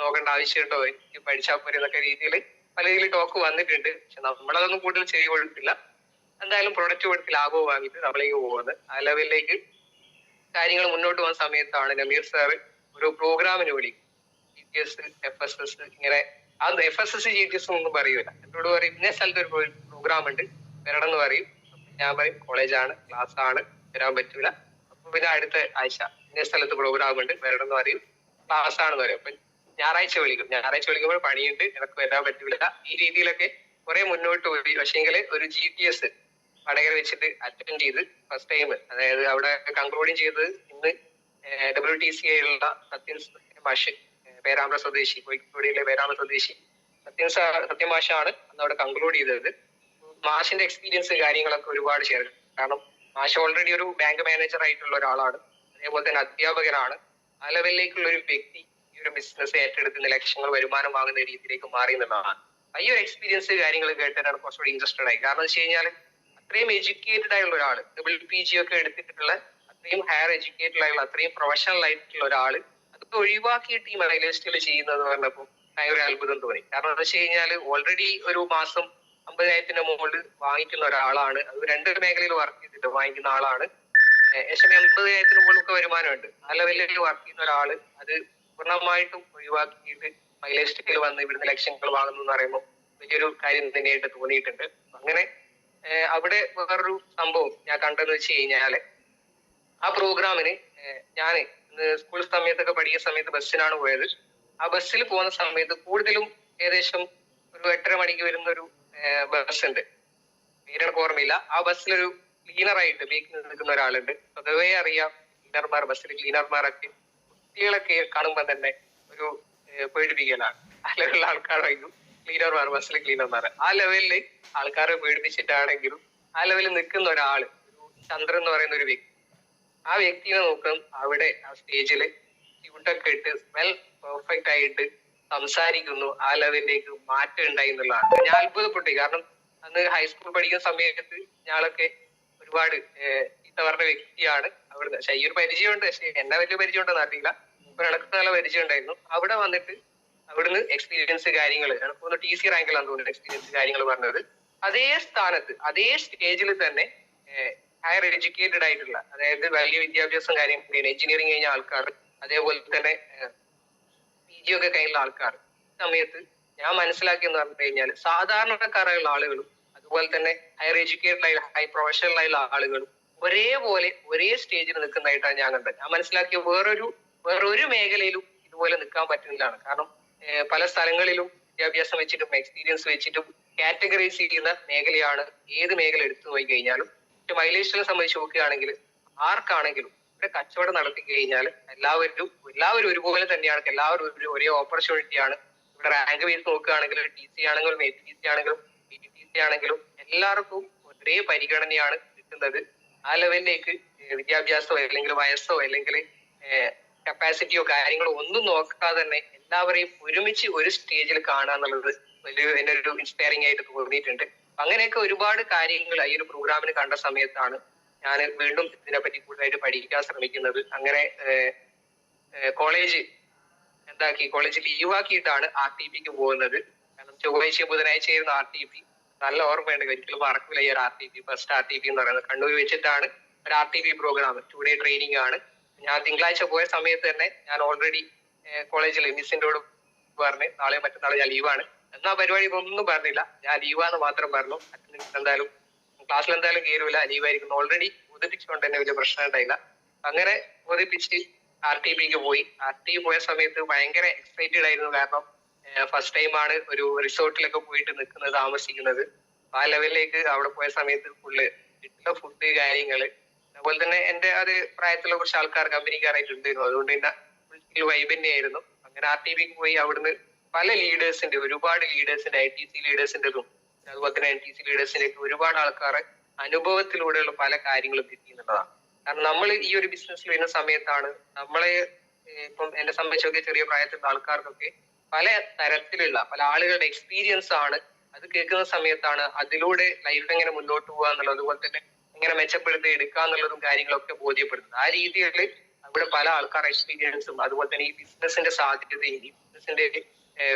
നോക്കേണ്ട ആവശ്യമുണ്ടോ, എനിക്ക് പഠിച്ചാൽ പോരെ എന്നൊക്കെ രീതിയിൽ പല രീതിയിൽ ടോക്ക് വന്നിട്ടുണ്ട്. പക്ഷെ നമ്മളതൊന്നും കൂടുതൽ ചെയ്ത് കൊടുത്തില്ല. എന്തായാലും പ്രൊഡക്റ്റ് കൊടുത്ത് ലാഭവും വാങ്ങിയിട്ട് നമ്മളേക്ക് പോകുന്നത്. ആ ലെവലിലേക്ക് കാര്യങ്ങൾ മുന്നോട്ട് പോകുന്ന സമയത്താണ് നമീർ സാറ് ഒരു പ്രോഗ്രാമിന് വിളിക്കും. GTS, FSS, ഇങ്ങനെ. അത് FSS GTS ഒന്നും പറയൂല. എന്നോട് പറയും ഇന്ന സ്ഥലത്ത് ഒരു പ്രോഗ്രാം ഉണ്ട്, വരണം എന്ന് പറയും. ഞാൻ പറയും കോളേജാണ്, ക്ലാസ് ആണ്, വരാൻ പറ്റൂല. അപ്പൊ പിന്നെ അടുത്ത ആഴ്ച ഇന്ന സ്ഥലത്ത് പ്രോഗ്രാം ഉണ്ട്, വരണം എന്ന് പറയും. ക്ലാസ് ആണെന്ന് പറയും. അപ്പൊ ഞായറാഴ്ച വിളിക്കുമ്പോൾ പണിയുണ്ട്, എനിക്ക് വരാൻ പറ്റൂല. ഈ രീതിയിലൊക്കെ കുറെ മുന്നോട്ട് പോയി. പക്ഷേങ്കിൽ ഒരു GTS വടകര വെച്ചിട്ട് അറ്റൻഡ് ചെയ്ത് ഫസ്റ്റ് ടൈം, അതായത് അവിടെ കൺക്ലൂഡിങ് ചെയ്തത് ഇന്ന് WTCA ഉള്ള സത്യൻ പേരാമ്പ്ര സ്വദേശി, കോഴിക്കോടിലെ പേരാമ്പ്ര സ്വദേശി സത്യം മാഷാണ് അന്ന് അവിടെ കൺക്ലൂഡ് ചെയ്തത്. മാഷിന്റെ എക്സ്പീരിയൻസ് കാര്യങ്ങളൊക്കെ ഒരുപാട് ഷെയർ. കാരണം മാഷ് ഓൾറെഡി ഒരു ബാങ്ക് മാനേജർ ആയിട്ടുള്ള ഒരാളാണ്, അതേപോലെ തന്നെ അധ്യാപകനാണ്. ആ ലെവലിലേക്കുള്ള ഒരു വ്യക്തി ഈ ഒരു ബിസിനസ് ഏറ്റെടുക്കുന്ന ലക്ഷങ്ങൾ വരുമാനം വാങ്ങുന്ന രീതിയിലേക്ക് മാറി എന്നുള്ളതാണ്. ഈ ഒരു എക്സ്പീരിയൻസ് കാര്യങ്ങൾ കേട്ടിട്ടാണ് കുറച്ചുകൂടി ഇൻട്രസ്റ്റഡ് ആയി. കാരണം വെച്ച് കഴിഞ്ഞാൽ അത്രയും എഡ്യൂക്കേറ്റഡ് ആയുള്ള ഒരാള്, PG ഒക്കെ എടുത്തിട്ടുള്ള അത്രയും ഹയർ എഡ്യൂക്കേറ്റഡ് ആയുള്ള അത്രയും പ്രൊഫഷണൽ ആയിട്ടുള്ള ഒരാള് അതൊക്കെ ഒഴിവാക്കിയിട്ട് ഈ മൈലേജ് ചെയ്യുന്നത് പറഞ്ഞപ്പോൾ ഭയങ്കര അത്ഭുതം തോന്നി. കാരണം എന്താ വെച്ച് കഴിഞ്ഞാൽ ഓൾറെഡി ഒരു മാസം 50,000 മുകളിൽ വാങ്ങിക്കുന്ന ഒരാളാണ്. അത് രണ്ട് മേഖലയിൽ വർക്ക് ചെയ്തിട്ട് വാങ്ങിക്കുന്ന ആളാണ്. ഏകദേശം 80,000 മുകളിലൊക്കെ വരുമാനമുണ്ട്. ആ ലെവലിൽ വർക്ക് ചെയ്യുന്ന ഒരാള് അത് പൂർണ്ണമായിട്ടും ഒഴിവാക്കിയിട്ട് മൈലേജ് സ്കെയിൽ വന്ന് ഇവിടുന്ന് ലക്ഷങ്ങൾ വാങ്ങുന്നു എന്ന് പറയുമ്പോൾ വലിയൊരു കാര്യം തന്നെയായിട്ട് തോന്നിയിട്ടുണ്ട്. അങ്ങനെ അവിടെ വേറൊരു സംഭവം ഞാൻ കണ്ടെന്ന് വെച്ച് കഴിഞ്ഞാല് ആ പ്രോഗ്രാമിന് ഞാൻ സ്കൂൾ സമയത്തൊക്കെ പഠിക്കുന്ന സമയത്ത് ബസ്സിനാണ് പോയത്. ആ ബസ്സിൽ പോകുന്ന സമയത്ത് കൂടുതലും ഏകദേശം ഒരു 8:30 മണിക്ക് വരുന്ന ഒരു ബസ് ഉണ്ട്. പേരെനിക്ക് ഓർമ്മയില്ല. ആ ബസ്സിലൊരു ക്ലീനറായിട്ട് ബേക്കിൽ നിൽക്കുന്ന ഒരാളുണ്ട്. പൊതുവേ അറിയാം ക്ലീനർമാർ, ബസ്സിൽ ക്ലീനർമാരൊക്കെ കുട്ടികളൊക്കെ കാണുമ്പോൾ തന്നെ ഒരു പേടിപ്പിക്കലാണ്. ആ ലെവലിലുള്ള ആൾക്കാരായിരിക്കും ക്ലീനർമാർ, ബസ്സിലെ ക്ലീനർമാർ. ആ ലെവലില് ആൾക്കാരെ പേടിപ്പിച്ചിട്ടാണെങ്കിലും ആ ലെവലിൽ നിൽക്കുന്ന ഒരാള്, ഒരു ചന്ദ്രൻ എന്ന് പറയുന്ന ഒരു വ്യക്തി, ആ വ്യക്തിയെ നോക്കും അവിടെ ആ സ്റ്റേജില് ട്യൂട്ടൊക്കെ ഇട്ട് വെൽ പെർഫെക്റ്റ് ആയിട്ട് സംസാരിക്കുന്നു. ആ ലെവലിലേക്ക് മാറ്റം ഉണ്ടായി എന്നുള്ളതാണ്. ഞാൻ അത്ഭുതപ്പെട്ടു. കാരണം അന്ന് ഹൈസ്കൂൾ പഠിക്കുന്ന സമയത്ത് ഞങ്ങളൊക്കെ ഒരുപാട് ചീത്ത പറഞ്ഞ വ്യക്തിയാണ് അവിടുന്ന്. പക്ഷെ ഈ ഒരു പരിചയമുണ്ട്. പക്ഷെ എന്നെ വലിയ പരിചയം ഉണ്ടെന്ന് അറിയില്ല. ഇപ്പൊ എനിക്ക് നല്ല പരിചയം ഉണ്ടായിരുന്നു. അവിടെ വന്നിട്ട് അവിടുന്ന് എക്സ്പീരിയൻസ് കാര്യങ്ങൾ, എനിക്ക് തോന്നുന്നു TC റാങ്കിലാന്ന് തോന്നുന്നു എക്സ്പീരിയൻസ് കാര്യങ്ങൾ പറഞ്ഞത്. അതേ സ്ഥാനത്ത് അതേ സ്റ്റേജിൽ തന്നെ ഹയർ എഡ്യൂക്കേറ്റഡ് ആയിട്ടുള്ള, അതായത് വലിയ വിദ്യാഭ്യാസം കാര്യങ്ങൾ, എഞ്ചിനീയറിംഗ് കഴിഞ്ഞ ആൾക്കാർ, അതേപോലെ തന്നെ PG ഒക്കെ കഴിഞ്ഞ ആൾക്കാർ സമയത്ത് ഞാൻ മനസ്സിലാക്കിയെന്ന് പറഞ്ഞു കഴിഞ്ഞാൽ സാധാരണക്കാരായുള്ള ആളുകളും അതുപോലെ തന്നെ ഹയർ എഡ്യൂക്കേറ്റഡ് ആയ ഹൈ പ്രൊഫഷണൽ ആയുള്ള ആളുകളും ഒരേപോലെ ഒരേ സ്റ്റേജിൽ നിൽക്കുന്നതായിട്ടാണ് ഞാൻ കണ്ടത്. ഞാൻ മനസ്സിലാക്കിയ വേറൊരു മേഖലയിലും ഇതുപോലെ നിൽക്കാൻ പറ്റുന്നതാണ്. കാരണം പല സ്ഥലങ്ങളിലും വിദ്യാഭ്യാസം വെച്ചിട്ടും എക്സ്പീരിയൻസ് വെച്ചിട്ടും കാറ്റഗറൈസ് ചെയ്യുന്ന മേഖലയാണ് ഏത് മേഖല എടുത്തു പോയി കഴിഞ്ഞാലും. പക്ഷെ മൈലേജിനെ സംബന്ധിച്ച് നോക്കുകയാണെങ്കിൽ ആർക്കാണെങ്കിലും ഇവിടെ കച്ചവടം നടത്തി കഴിഞ്ഞാൽ എല്ലാവരും ഒരുപോലെ തന്നെയാണ്. എല്ലാവരും ഒരേ ഓപ്പർച്യൂണിറ്റിയാണ്. ഇവിടെ റാങ്ക് ബേസ് നോക്കുകയാണെങ്കിൽ TC ആണെങ്കിലും ATC ആണെങ്കിലും BTC ആണെങ്കിലും എല്ലാവർക്കും ഒരേ പരിഗണനയാണ് കിട്ടുന്നത്. ആ ലെവലിലേക്ക് വിദ്യാഭ്യാസമോ അല്ലെങ്കിൽ വയസ്സോ അല്ലെങ്കിൽ കപ്പാസിറ്റിയോ കാര്യങ്ങളോ ഒന്നും നോക്കാതെ തന്നെ എല്ലാവരെയും ഒരുമിച്ച് ഒരു സ്റ്റേജിൽ കാണുക എന്നുള്ളത് എന്നെ ഒരു ഇൻസ്പയറിംഗ് ആയിട്ട് തോന്നിയിട്ടുണ്ട്. അങ്ങനെയൊക്കെ ഒരുപാട് കാര്യങ്ങൾ ഈ ഒരു പ്രോഗ്രാമിന് കണ്ട സമയത്താണ് ഞാൻ വീണ്ടും ഇതിനെപ്പറ്റി കൂടുതലായിട്ട് പഠിക്കാൻ ശ്രമിക്കുന്നത്. അങ്ങനെ കോളേജ് ലീവാക്കിയിട്ടാണ് RTPക്ക് പോകുന്നത്. കാരണം ചൊവ്വാഴ്ച ബുധനാഴ്ചയായിരുന്നു RTP. നല്ല ഓർമ്മയുണ്ട്, ഒരിക്കലും മറക്കില്ല ഈ ഒരു RTP. ഫസ്റ്റ് RTP എന്ന് പറയുന്നത് കണ്ണൂർ വെച്ചിട്ടാണ് ഒരു RTP പ്രോഗ്രാം. 2 ഡേ ട്രെയിനിങ് ആണ്. ഞാൻ തിങ്കളാഴ്ച പോയ സമയത്ത് തന്നെ ഞാൻ ഓൾറെഡി കോളേജിൽ മിസ്സിൻ്റെോട് പറഞ്ഞ് നാളെ മറ്റന്നാൾ ഞാൻ ലീവാണ്. എന്നാ പരിപാടി ഒന്നും പറഞ്ഞില്ല, ഞാൻ ലീവാന്ന് മാത്രം പറഞ്ഞു. എന്തായാലും ക്ലാസ്സിൽ എന്തായാലും കയറൂല, ലീവായിരിക്കുന്നു. ഓൾറെഡി ബോധിപ്പിച്ചുകൊണ്ട് തന്നെ വലിയ പ്രശ്നം ഉണ്ടായില്ല. അങ്ങനെ ബോധിപ്പിച്ച് RTPക്ക് പോയി. RTP പോയ സമയത്ത് ഭയങ്കര എക്സൈറ്റഡ് ആയിരുന്നു. കാരണം ഫസ്റ്റ് ടൈം ആണ് ഒരു റിസോർട്ടിലൊക്കെ പോയിട്ട് നിൽക്കുന്നത്, താമസിക്കുന്നത്. ആ ലെവലിലേക്ക് അവിടെ പോയ സമയത്ത് ഫുള്ള് കിട്ടുന്ന ഫുഡ് കാര്യങ്ങള്, അതുപോലെ തന്നെ എന്റെ ഒരു പ്രായത്തിലുള്ള കുറച്ച് ആൾക്കാർ കമ്പനിക്കാരായിട്ടുണ്ടായിരുന്നു. അതുകൊണ്ട് തന്നെ ഫുൾ വൈബ് തന്നെയായിരുന്നു. അങ്ങനെ RTPക്ക് പോയി. അവിടുന്ന് പല ലീഡേഴ്സിന്റെ, ഒരുപാട് ലീഡേഴ്സിന്റെ, ITC ലീഡേഴ്സിന്റെതും അതുപോലെ തന്നെ NTC ലീഡേഴ്സിന്റെ ഒക്കെ ഒരുപാട് ആൾക്കാരെ അനുഭവത്തിലൂടെയുള്ള പല കാര്യങ്ങളും കിട്ടിയെന്നുള്ളതാണ്. കാരണം നമ്മൾ ഈ ഒരു ബിസിനസ്സിൽ വരുന്ന സമയത്താണ് നമ്മളെ ഇപ്പം എന്നെ സംബന്ധിച്ചൊക്കെ ചെറിയ പ്രായത്തിലുള്ള ആൾക്കാർക്കൊക്കെ പല തരത്തിലുള്ള പല ആളുകളുടെ എക്സ്പീരിയൻസ് ആണ്. അത് കേൾക്കുന്ന സമയത്താണ് അതിലൂടെ ലൈഫ് എങ്ങനെ മുന്നോട്ട് പോകുക എന്നുള്ളത്, അതുപോലെ തന്നെ എങ്ങനെ മെച്ചപ്പെടുത്തി എടുക്കുക എന്നുള്ളതും കാര്യങ്ങളൊക്കെ ബോധ്യപ്പെടുന്നത്. ആ രീതിയിൽ അവിടെ പല ആൾക്കാർ എക്സ്പീരിയൻസും അതുപോലെ തന്നെ ഈ ബിസിനസിന്റെ സാധ്യതയും ഈ ബിസിനസിന്റെ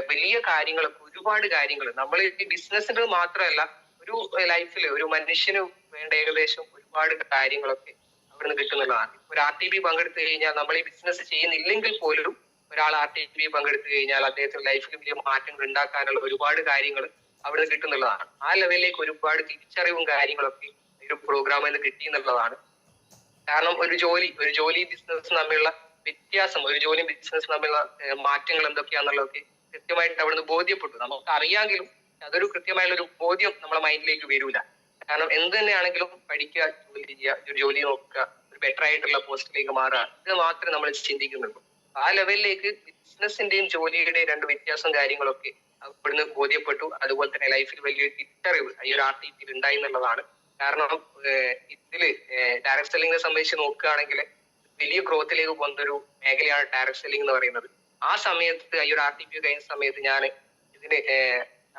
വലിയ കാര്യങ്ങളൊക്കെ, ഒരുപാട് കാര്യങ്ങൾ നമ്മൾ ഈ ബിസിനസിന്റെ മാത്രമല്ല ഒരു ലൈഫിൽ ഒരു മനുഷ്യന് വേണ്ട ഏകദേശം ഒരുപാട് കാര്യങ്ങളൊക്കെ അവിടുന്ന് കിട്ടുന്നതാണ്. ഒരു RTP പങ്കെടുത്തു കഴിഞ്ഞാൽ നമ്മൾ ഈ ബിസിനസ് ചെയ്യുന്നില്ലെങ്കിൽ പോലും ഒരാൾ RTP പങ്കെടുത്തു കഴിഞ്ഞാൽ അദ്ദേഹത്തിന്റെ ലൈഫിൽ വലിയ മാറ്റങ്ങൾ ഉണ്ടാക്കാനുള്ള ഒരുപാട് കാര്യങ്ങൾ അവിടുന്ന് കിട്ടുന്നുള്ളതാണ്. ആ ലെവലിലേക്ക് ഒരുപാട് തിരിച്ചറിവും കാര്യങ്ങളൊക്കെ ഒരു പ്രോഗ്രാമിൽ നിന്ന് കിട്ടി എന്നുള്ളതാണ്. കാരണം ഒരു ജോലി ബിസിനസ് തമ്മിലുള്ള വ്യത്യാസം, ഒരു ജോലി ബിസിനസ് തമ്മിലുള്ള മാറ്റങ്ങൾ എന്തൊക്കെയാണെന്നുള്ളതൊക്കെ കൃത്യമായിട്ട് അവിടുന്ന് ബോധ്യപ്പെട്ടു. നമുക്ക് അറിയാമെങ്കിലും അതൊരു കൃത്യമായുള്ള ഒരു ബോധ്യം നമ്മളെ മൈൻഡിലേക്ക് വരൂല. കാരണം എന്ത് തന്നെയാണെങ്കിലും പഠിക്കുക, ജോലി ചെയ്യുക, ഒരു ജോലി നോക്കുക, ഒരു ബെറ്റർ ആയിട്ടുള്ള പോസ്റ്റിലേക്ക് മാറുക, ഇത് മാത്രമേ നമ്മൾ ചിന്തിക്കുന്നുള്ളൂ. ആ ലെവലിലേക്ക് ബിസിനസിന്റെയും ജോലിയുടെയും രണ്ട് വ്യത്യാസം കാര്യങ്ങളൊക്കെ അവിടുന്ന് ബോധ്യപ്പെട്ടു. അതുപോലെ തന്നെ ലൈഫിൽ വലിയൊരു തിരിച്ചറിവ് ഈ ഒരു RTPയിൽ ഉണ്ടായി എന്നുള്ളതാണ്. കാരണം ഇതില് ഡയറക്ട് സെല്ലിങ്ങിനെ സംബന്ധിച്ച് നോക്കുകയാണെങ്കിൽ വലിയ ഗ്രോത്തിലേക്ക് പോകുന്ന ഒരു മേഖലയാണ് ഡയറക്ട് സെല്ലിംഗ് എന്ന് പറയുന്നത്. ആ സമയത്ത് ഈ ഒരു RTP കഴിഞ്ഞ സമയത്ത് ഞാൻ ഇതിന്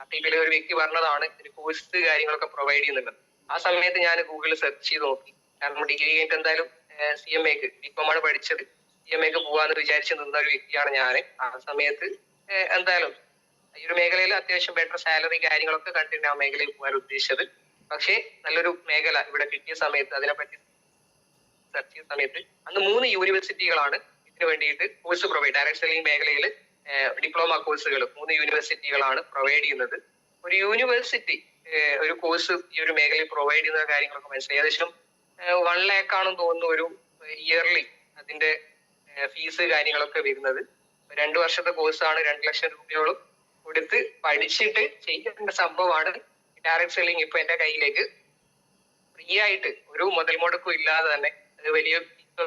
RTPയിൽ ഒരു വ്യക്തി പറഞ്ഞതാണ് ഇതിന് കോഴ്സ് കാര്യങ്ങളൊക്കെ പ്രൊവൈഡ് ചെയ്യുന്നുണ്ട്. ആ സമയത്ത് ഞാൻ ഗൂഗിളിൽ സെർച്ച് ചെയ്ത് നോക്കി. കാരണം ഡിഗ്രി കഴിഞ്ഞിട്ട് എന്തായാലും CMAക്ക് BCom ആണ് പഠിച്ചത്. CMAക്ക് പോവാന്ന് വിചാരിച്ച് നിന്ന ഒരു വ്യക്തിയാണ് ഞാൻ. ആ സമയത്ത് എന്തായാലും ഈ ഒരു മേഖലയിൽ അത്യാവശ്യം ബെറ്റർ സാലറി കാര്യങ്ങളൊക്കെ കണ്ടിട്ട് ആ മേഖലയിൽ പോകാൻ ഉദ്ദേശിച്ചത്. പക്ഷേ നല്ലൊരു മേഖല ഇവിടെ കിട്ടിയ സമയത്ത് അതിനെപ്പറ്റി സെർച്ച് ചെയ്യുന്ന സമയത്ത് അന്ന് 3 യൂണിവേഴ്സിറ്റികളാണ് ഇതിനു വേണ്ടിയിട്ട് കോഴ്സ് പ്രൊവൈഡ്, ഡയറക്ട് സെല്ലിംഗ് മേഖലയിൽ ഡിപ്ലോമ കോഴ്സുകൾ 3 യൂണിവേഴ്സിറ്റികളാണ് പ്രൊവൈഡ് ചെയ്യുന്നത്. ഒരു യൂണിവേഴ്സിറ്റി ഒരു കോഴ്സ് ഈ ഒരു മേഖലയിൽ പ്രൊവൈഡ് ചെയ്യുന്ന കാര്യങ്ങളൊക്കെ മനസ്സിലായി. ഏകദേശം 1 lakh ആണെന്ന് തോന്നുന്നു ഒരു ഇയർലി അതിന്റെ ഫീസ് കാര്യങ്ങളൊക്കെ വരുന്നത്. 2 വർഷത്തെ കോഴ്സാണ്, 2 ലക്ഷം രൂപയോളം കൊടുത്ത് പഠിച്ചിട്ട് ചെയ്യേണ്ട സംഭവമാണ് ഡയറക്ട് സെല്ലിംഗ്. ഇപ്പൊ എന്റെ കയ്യിലേക്ക് ഫ്രീ ആയിട്ട് ഒരു മുതൽ മുടക്കും ഇല്ലാതെ തന്നെ, അത് വലിയ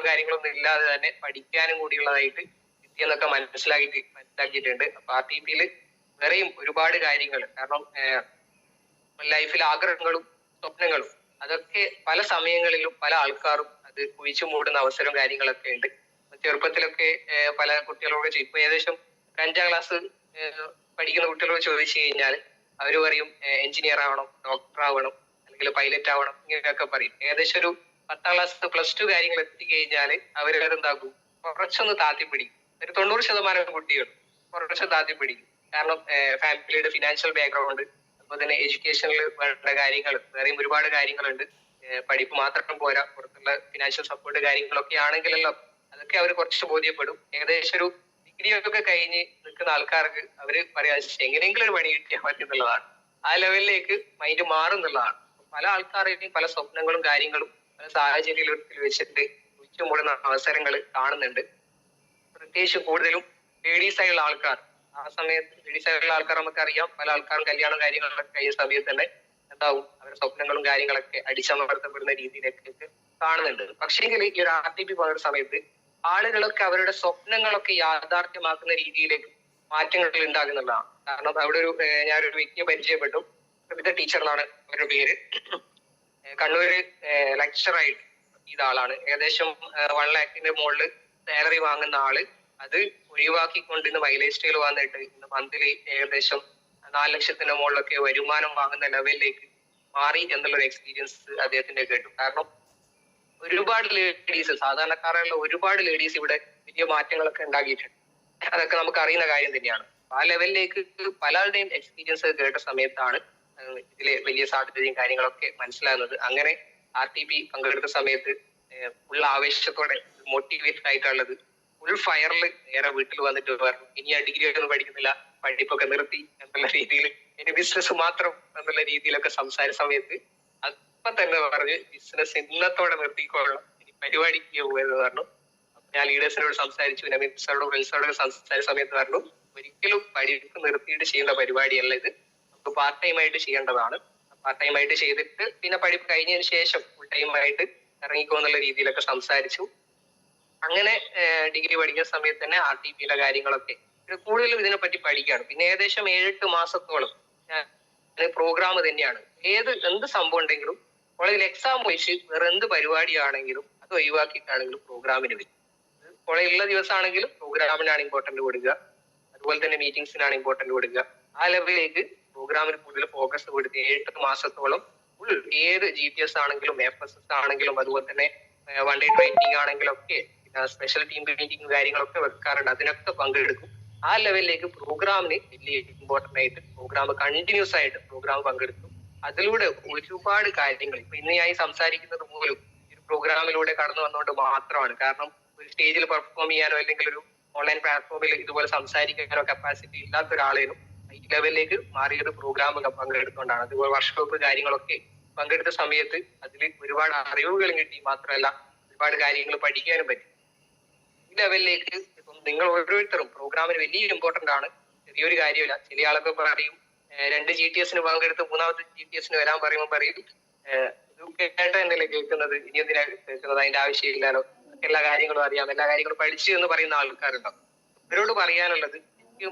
കാര്യങ്ങളൊന്നും ഇല്ലാതെ തന്നെ പഠിക്കാനും കൂടിയുള്ളതായിട്ട് കിട്ടിയെന്നൊക്കെ മനസ്സിലാക്കിയിട്ടുണ്ട്. അപ്പൊ RTP വേറെയും ഒരുപാട് കാര്യങ്ങൾ, കാരണം ലൈഫിൽ ആഗ്രഹങ്ങളും സ്വപ്നങ്ങളും അതൊക്കെ പല സമയങ്ങളിലും പല ആൾക്കാരും അത് കുഴിച്ചു മൂടുന്ന അവസരവും കാര്യങ്ങളൊക്കെ ഉണ്ട്. ചെറുപ്പത്തിലൊക്കെ പല കുട്ടികളോട് ഇപ്പൊ ഏകദേശം 5ാം ക്ലാസ് പഠിക്കുന്ന കുട്ടികളോട് ചോദിച്ചു കഴിഞ്ഞാൽ അവർ പറയും എഞ്ചിനീയർ ആവണം, ഡോക്ടർ ആവണം, അല്ലെങ്കിൽ പൈലറ്റ് ആവണം, ഇങ്ങനെയൊക്കെ പറയും. ഏകദേശം ഒരു 10ാം ക്ലാസ് +2 കാര്യങ്ങൾ എത്തിക്കഴിഞ്ഞാൽ അവരതെന്താക്കും, കുറച്ചൊന്ന് താത്തിപ്പിടിക്കും. ഒരു 90% കുട്ടികൾ കുറച്ച് താത്തിപ്പിടിക്കും. കാരണം ഫാമിലിയുടെ ഫിനാൻഷ്യൽ ബാക്ക്ഗ്രൗണ്ട്, അതുപോലെ തന്നെ എഡ്യൂക്കേഷനിൽ വേണ്ട കാര്യങ്ങൾ, വേറെയും ഒരുപാട് കാര്യങ്ങളുണ്ട്. പഠിപ്പ് മാത്രം പോരാ, പുറത്തുള്ള ഫിനാൻഷ്യൽ സപ്പോർട്ട് കാര്യങ്ങളൊക്കെ ആണെങ്കിലല്ലോ അതൊക്കെ അവർ കുറച്ച് ബോധ്യപ്പെടും. ഏകദേശം ഒരു ഡിഗ്രി ഒക്കെ കഴിഞ്ഞ് നിൽക്കുന്ന ആൾക്കാർക്ക് അവര് പറയാ എങ്ങനെയെങ്കിലും ഒരു പണി കിട്ടിയാൽ മതി എന്നുള്ളതാണ്. ആ ലെവലിലേക്ക് മൈൻഡ് മാറുന്നുള്ളതാണ്. പല ആൾക്കാരെയും പല സ്വപ്നങ്ങളും കാര്യങ്ങളും പല സാഹചര്യത്തിൽ വെച്ചിട്ട് ഉച്ചമൂടുന്ന അവസരങ്ങൾ കാണുന്നുണ്ട്. പ്രത്യേകിച്ച് കൂടുതലും ലേഡീസ് ആയുള്ള ആൾക്കാർ. ആ സമയത്ത് ലേഡീസ് ആയുള്ള ആൾക്കാർ നമുക്കറിയാം, പല ആൾക്കാരും കല്യാണം കാര്യങ്ങളൊക്കെ കഴിയുന്ന സമയത്ത് തന്നെ എന്താവും അവരുടെ സ്വപ്നങ്ങളും കാര്യങ്ങളൊക്കെ അടിച്ചമർത്തപ്പെടുന്ന രീതിയിലേക്ക് കാണുന്നുണ്ട്. പക്ഷേങ്കിൽ ഈ ഒരു RTP പോകുന്ന സമയത്ത് ആളുകളൊക്കെ അവരുടെ സ്വപ്നങ്ങളൊക്കെ യാഥാർത്ഥ്യമാക്കുന്ന രീതിയിലേക്ക് മാറ്റങ്ങൾ ഉണ്ടാകുന്നതാണ്. കാരണം അവിടെ ഞാനൊരു വ്യക്തിയെ പരിചയപ്പെട്ടു. കവിത ടീച്ചർ എന്നാണ് അവരുടെ പേര്. കണ്ണൂര് ലെക്ചറായിട്ട് ചെയ്ത ആളാണ്. ഏകദേശം 1 lakhന്റെ മുകളിൽ സാലറി വാങ്ങുന്ന ആള് അത് ഒഴിവാക്കിക്കൊണ്ട് ഇന്ന് മൈലേജ് സ്റ്റൈൽ വന്നിട്ട് ഇന്ന് മന്ത്ലി ഏകദേശം 4 ലക്ഷത്തിന്റെ മുകളിലൊക്കെ വരുമാനം വാങ്ങുന്ന ലെവലിലേക്ക് മാറി എന്നുള്ളൊരു എക്സ്പീരിയൻസ് അദ്ദേഹത്തിന്റെ കേട്ടു. കാരണം ഒരുപാട് ലേഡീസ്, സാധാരണക്കാരുള്ള ഒരുപാട് ലേഡീസ് ഇവിടെ വലിയ മാറ്റങ്ങളൊക്കെ ഉണ്ടാക്കിയിട്ടുണ്ട്. അതൊക്കെ നമുക്ക് അറിയുന്ന കാര്യം തന്നെയാണ്. ആ ലെവലിലേക്ക് പലരുടെയും എക്സ്പീരിയൻസ് കേട്ട സമയത്താണ് ഇതിലെ വലിയ സാധ്യതയും കാര്യങ്ങളൊക്കെ മനസ്സിലാകുന്നത്. അങ്ങനെ RTP പങ്കെടുത്ത സമയത്ത് ഫുൾ ആവേശത്തോടെ മോട്ടിവേറ്റഡ് ആയിട്ടുള്ളത് ഫുൾ ഫയറിൽ നേരെ വീട്ടിൽ വന്നിട്ട് പറഞ്ഞു ഇനി ആ ഡിഗ്രി ഒന്നും പഠിക്കുന്നില്ല, പഠിപ്പൊക്കെ നിർത്തി എന്നുള്ള രീതിയിൽ, ഇനി ബിസിനസ് മാത്രം എന്നുള്ള രീതിയിലൊക്കെ സംസാരിച്ച സമയത്ത് അപ്പൊ തന്നെ പറഞ്ഞ് ബിസിനസ് ഇന്നത്തോടെ നിർത്തിക്കൊള്ളണം, ഇനി പരിപാടിക്ക് പോകുമെന്ന് പറഞ്ഞു. അപ്പൊ ഞാൻ ലീഡേഴ്സിനോട് സംസാരിച്ചു, ഫ്രണ്ട്സോടും സംസാരിച്ച സമയത്ത് പറഞ്ഞു ഒരിക്കലും പഠിപ്പ് നിർത്തിയിട്ട് ചെയ്യുന്ന പരിപാടിയല്ല ഇത്, നമുക്ക് പാർട്ട് ടൈം ആയിട്ട് ചെയ്യേണ്ടതാണ്. പാർട്ട് ടൈം ആയിട്ട് ചെയ്തിട്ട് പിന്നെ പഠിപ്പ് കഴിഞ്ഞതിന് ശേഷം ഫുൾ ടൈം ആയിട്ട് ഇറങ്ങിക്കോന്നുള്ള രീതിയിലൊക്കെ സംസാരിച്ചു. അങ്ങനെ ഡിഗ്രി പഠിക്കുന്ന സമയത്ത് തന്നെ RTPയിലെ കാര്യങ്ങളൊക്കെ കൂടുതലും ഇതിനെപ്പറ്റി പഠിക്കുകയാണ്. പിന്നെ ഏകദേശം 7-8 മാസത്തോളം ഞാൻ പ്രോഗ്രാം തന്നെയാണ്. എന്ത് സംഭവം ഉണ്ടെങ്കിലും കോളേജിൽ എക്സാം വെച്ച് വേറെ എന്ത് പരിപാടിയാണെങ്കിലും അത് ഒഴിവാക്കിയിട്ടാണെങ്കിലും പ്രോഗ്രാമിന് വരും. കോളേജിലുള്ള ദിവസമാണെങ്കിലും പ്രോഗ്രാമിനാണ് ഇമ്പോർട്ടന്റ് കൊടുക്കുക, അതുപോലെ തന്നെ മീറ്റിംഗ്സിനാണ് ഇമ്പോർട്ടന്റ് കൊടുക്കുക. ആ ലെവലിലേക്ക് പ്രോഗ്രാമിന് കൂടുതൽ ഫോക്കസ് കൊടുത്ത് 7-8 മാസത്തോളം ഫുൾ ഏത് GTS ആണെങ്കിലും FSS ആണെങ്കിലും അതുപോലെ തന്നെ 1 day ട്രെയിനിങ് ആണെങ്കിലും ഒക്കെ സ്പെഷ്യൽ ടീം മീറ്റിംഗ് കാര്യങ്ങളൊക്കെ വെക്കാറുണ്ട്. അതിനൊക്കെ പങ്കെടുക്കും. ആ ലെവലിലേക്ക് പ്രോഗ്രാമിന് വലിയ ഇമ്പോർട്ടന്റ് ആയിട്ട് പ്രോഗ്രാം കണ്ടിന്യൂസ് ആയിട്ട് പ്രോഗ്രാം പങ്കെടുത്തു. അതിലൂടെ ഒരുപാട് കാര്യങ്ങൾ ഇപ്പൊ ഇന്ന് ഞാൻ സംസാരിക്കുന്നത് പോലും ഒരു പ്രോഗ്രാമിലൂടെ കടന്നു വന്നുകൊണ്ട് മാത്രമാണ്. കാരണം ഒരു സ്റ്റേജിൽ പെർഫോം ചെയ്യാനോ അല്ലെങ്കിൽ ഒരു ഓൺലൈൻ പ്ലാറ്റ്ഫോമിൽ ഇതുപോലെ സംസാരിക്കാനോ കപ്പാസിറ്റി ഇല്ലാത്ത ഒരാളേനും ഈ ലെവലിലേക്ക് മാറിയത് പ്രോഗ്രാം പങ്കെടുത്തുകൊണ്ടാണ്. അതുപോലെ വർക്ക്ഷോപ്പ് കാര്യങ്ങളൊക്കെ പങ്കെടുത്ത സമയത്ത് അതിൽ ഒരുപാട് അറിവുകൾ കിട്ടി, മാത്രമല്ല ഒരുപാട് കാര്യങ്ങൾ പഠിക്കാനും പറ്റി. ഈ ലെവലിലേക്ക് ഇപ്പം നിങ്ങൾ ഓരോരുത്തരും പ്രോഗ്രാമിന് വലിയ ഇമ്പോർട്ടന്റ് ആണ്, ചെറിയൊരു കാര്യമില്ല. ചില ആളൊക്കെ പറയും 2 GTS പങ്കെടുത്ത് 3ാമത്തെ GTS വരാൻ പറയുമ്പോൾ പറയും ഇത് കേട്ട എന്നല്ലേ കേൾക്കുന്നത്, ഇനി എന്തിനാ കേൾക്കുന്നത്, അതിന്റെ ആവശ്യമില്ലല്ലോ, എല്ലാ കാര്യങ്ങളും അറിയാം, എല്ലാ കാര്യങ്ങളും പഠിച്ചു എന്ന് പറയുന്ന ആൾക്കാരുണ്ടാവും. ഇവരോട് പറയാനുള്ളത്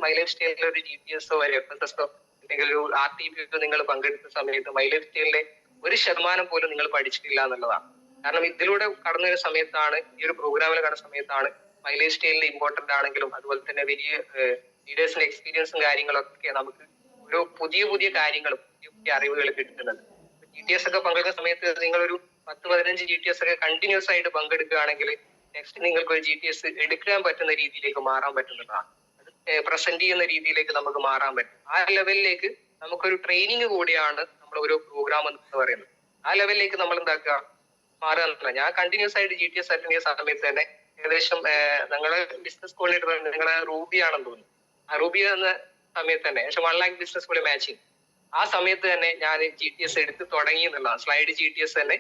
മൈലേജ് സ്റ്റൈലിലെ ഒരു GTS FSS അല്ലെങ്കിൽ ഒരു RTP നിങ്ങൾ പങ്കെടുത്ത സമയത്ത് മൈലേജ് സ്റ്റൈലിലെ 1% പോലും നിങ്ങൾ പഠിച്ചിട്ടില്ല എന്നുള്ളതാണ്. കാരണം ഇതിലൂടെ കടന്നു വരുന്ന സമയത്താണ്, ഈ ഒരു പ്രോഗ്രാമിൽ കടന്ന സമയത്താണ് മൈലേജ് സ്റ്റൈലിൽ ഇമ്പോർട്ടന്റ് ആണെങ്കിലും അതുപോലെ തന്നെ വലിയ ലീഡേഴ്സിന്റെ എക്സ്പീരിയൻസും കാര്യങ്ങളൊക്കെ നമുക്ക് ഒരു പുതിയ കാര്യങ്ങളും പുതിയ അറിവുകൾ കിട്ടുന്നത്. GTS ഒക്കെ പങ്കെടുക്കുന്ന സമയത്ത് നിങ്ങളൊരു 10-15 GTS ഒക്കെ കണ്ടിന്യൂസ് ആയിട്ട് പങ്കെടുക്കുകയാണെങ്കിൽ നെക്സ്റ്റ് നിങ്ങൾക്ക് ഒരു GTS എടുക്കാൻ പറ്റുന്ന രീതിയിലേക്ക് മാറാൻ പറ്റുന്നതാണ്. അത് പ്രസന്റ് ചെയ്യുന്ന രീതിയിലേക്ക് നമുക്ക് മാറാൻ പറ്റും. ആ ലെവലിലേക്ക് നമുക്കൊരു ട്രെയിനിങ് കൂടിയാണ് നമ്മൾ ഒരു പ്രോഗ്രാം എന്ന് പറയുന്നത്. ആ ലെവലിലേക്ക് നമ്മൾ എന്താക്കുക മാറുക എന്നല്ല. ഞാൻ കണ്ടിന്യൂസ് ആയിട്ട് GTS അറ്റൻഡ് ചെയ്യുന്ന സമയത്ത് തന്നെ ഏകദേശം നിങ്ങളെ ബിസിനസ് കോർഡിനേറ്റർ നിങ്ങളെ റൂബി ആണെന്ന് തോന്നുന്നു. ആ റൂബി എന്ന സമയത്ത് തന്നെ ഏകദേശം 1 lakh ബിസിനസ് കൂടി മാച്ചിങ് ആ സമയത്ത് തന്നെ ഞാൻ GTS എടുത്ത് തുടങ്ങി എന്നുള്ളതാണ്. സ്ലൈഡ് GTS തന്നെ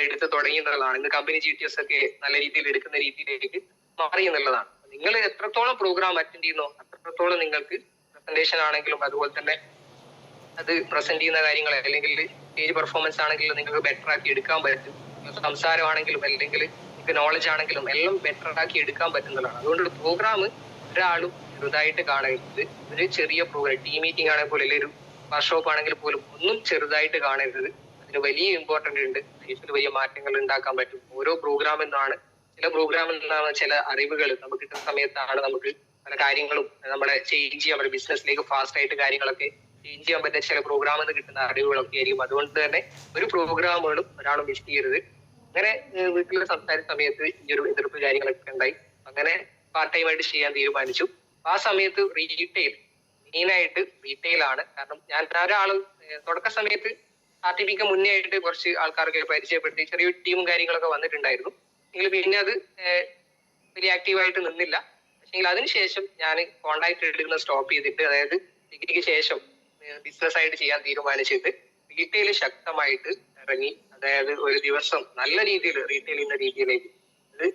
എടുത്ത് തുടങ്ങി എന്നുള്ളതാണ്. ഇന്ന് കമ്പനി GTS ഒക്കെ നല്ല രീതിയിൽ എടുക്കുന്ന രീതിയിലേക്ക് മാറി എന്നുള്ളതാണ്. നിങ്ങൾ എത്രത്തോളം പ്രോഗ്രാം അറ്റൻഡ് ചെയ്യുന്നോ അത്രത്തോളം നിങ്ങൾക്ക് പ്രസന്റേഷൻ ആണെങ്കിലും അതുപോലെ തന്നെ അത് പ്രസന്റ് ചെയ്യുന്ന കാര്യങ്ങൾ അല്ലെങ്കിൽ സ്റ്റേജ് പെർഫോമൻസ് ആണെങ്കിലും നിങ്ങൾക്ക് ബെറ്റർ ആക്കി എടുക്കാൻ പറ്റും. സംസാരമാണെങ്കിലും അല്ലെങ്കിൽ നിങ്ങൾക്ക് നോളജ് ആണെങ്കിലും എല്ലാം ബെറ്റർ ആക്കി എടുക്കാൻ പറ്റുന്നതാണ്. അതുകൊണ്ട് പ്രോഗ്രാം ഒരാളും ചെറുതായിട്ട് കാണരുത്. ഒരു ചെറിയ പ്രോഗ്രാം ടീം മീറ്റിംഗ് ആണെങ്കിൽ പോലും അല്ലെങ്കിൽ ഒരു വർക്ക്ഷോപ്പ് ആണെങ്കിൽ പോലും ഒന്നും ചെറുതായിട്ട് കാണരുത്. അതിന് വലിയ ഇമ്പോർട്ടന്റ് ഉണ്ട്. ലൈഫിൽ വലിയ മാറ്റങ്ങൾ ഉണ്ടാക്കാൻ പറ്റും. ഓരോ പ്രോഗ്രാം എന്നാണ് ചില പ്രോഗ്രാമിൽ നിന്നാണ് ചില അറിവുകൾ നമുക്ക് കിട്ടുന്ന സമയത്താണ് നമുക്ക് പല കാര്യങ്ങളും നമ്മുടെ ചേഞ്ച് ചെയ്യാൻ പറ്റും. ബിസിനസ്സിലേക്ക് ഫാസ്റ്റ് ആയിട്ട് കാര്യങ്ങളൊക്കെ ചേഞ്ച് ചെയ്യാൻ പറ്റുന്ന ചില പ്രോഗ്രാമിൽ നിന്ന് കിട്ടുന്ന അറിവുകളൊക്കെ ആയിരിക്കും. അതുകൊണ്ട് തന്നെ ഒരു പ്രോഗ്രാമുകളും ഒരാളും മിസ് ചെയ്യരുത്. അങ്ങനെ വീട്ടിൽ സംസാരിച്ച സമയത്ത് ഈ ഒരു എതിർപ്പ് കാര്യങ്ങളൊക്കെ ഉണ്ടായി. അങ്ങനെ പാർട്ട് ടൈം ആയിട്ട് ചെയ്യാൻ തീരുമാനിച്ചു. ആ സമയത്ത് മെയിനായിട്ട് റീറ്റെയിൽ ആണ്. കാരണം ഞാൻ ഒരാള് തുടക്ക സമയത്ത് RTPക്ക് മുന്നേ ആയിട്ട് കുറച്ച് ആൾക്കാർക്ക് പരിചയപ്പെടുത്തി ചെറിയ ടീമും കാര്യങ്ങളൊക്കെ വന്നിട്ടുണ്ടായിരുന്നു. എങ്കിൽ പിന്നെ അത് വലിയ ആക്റ്റീവായിട്ട് നിന്നില്ല. പക്ഷെങ്കിൽ അതിനുശേഷം ഞാൻ കോണ്ടാക്ട് എടുക്കുന്ന സ്റ്റോപ്പ് ചെയ്തിട്ട് അതായത് ഡിഗ്രിക്ക് ശേഷം ബിസിനസ് ആയിട്ട് ചെയ്യാൻ തീരുമാനിച്ചിട്ട് റീറ്റെയിൽ ശക്തമായിട്ട് ഇറങ്ങി. അതായത് ഒരു ദിവസം നല്ല രീതിയിൽ റീറ്റെയിൽ ചെയ്യുന്ന രീതിയിലേക്ക് ഇത്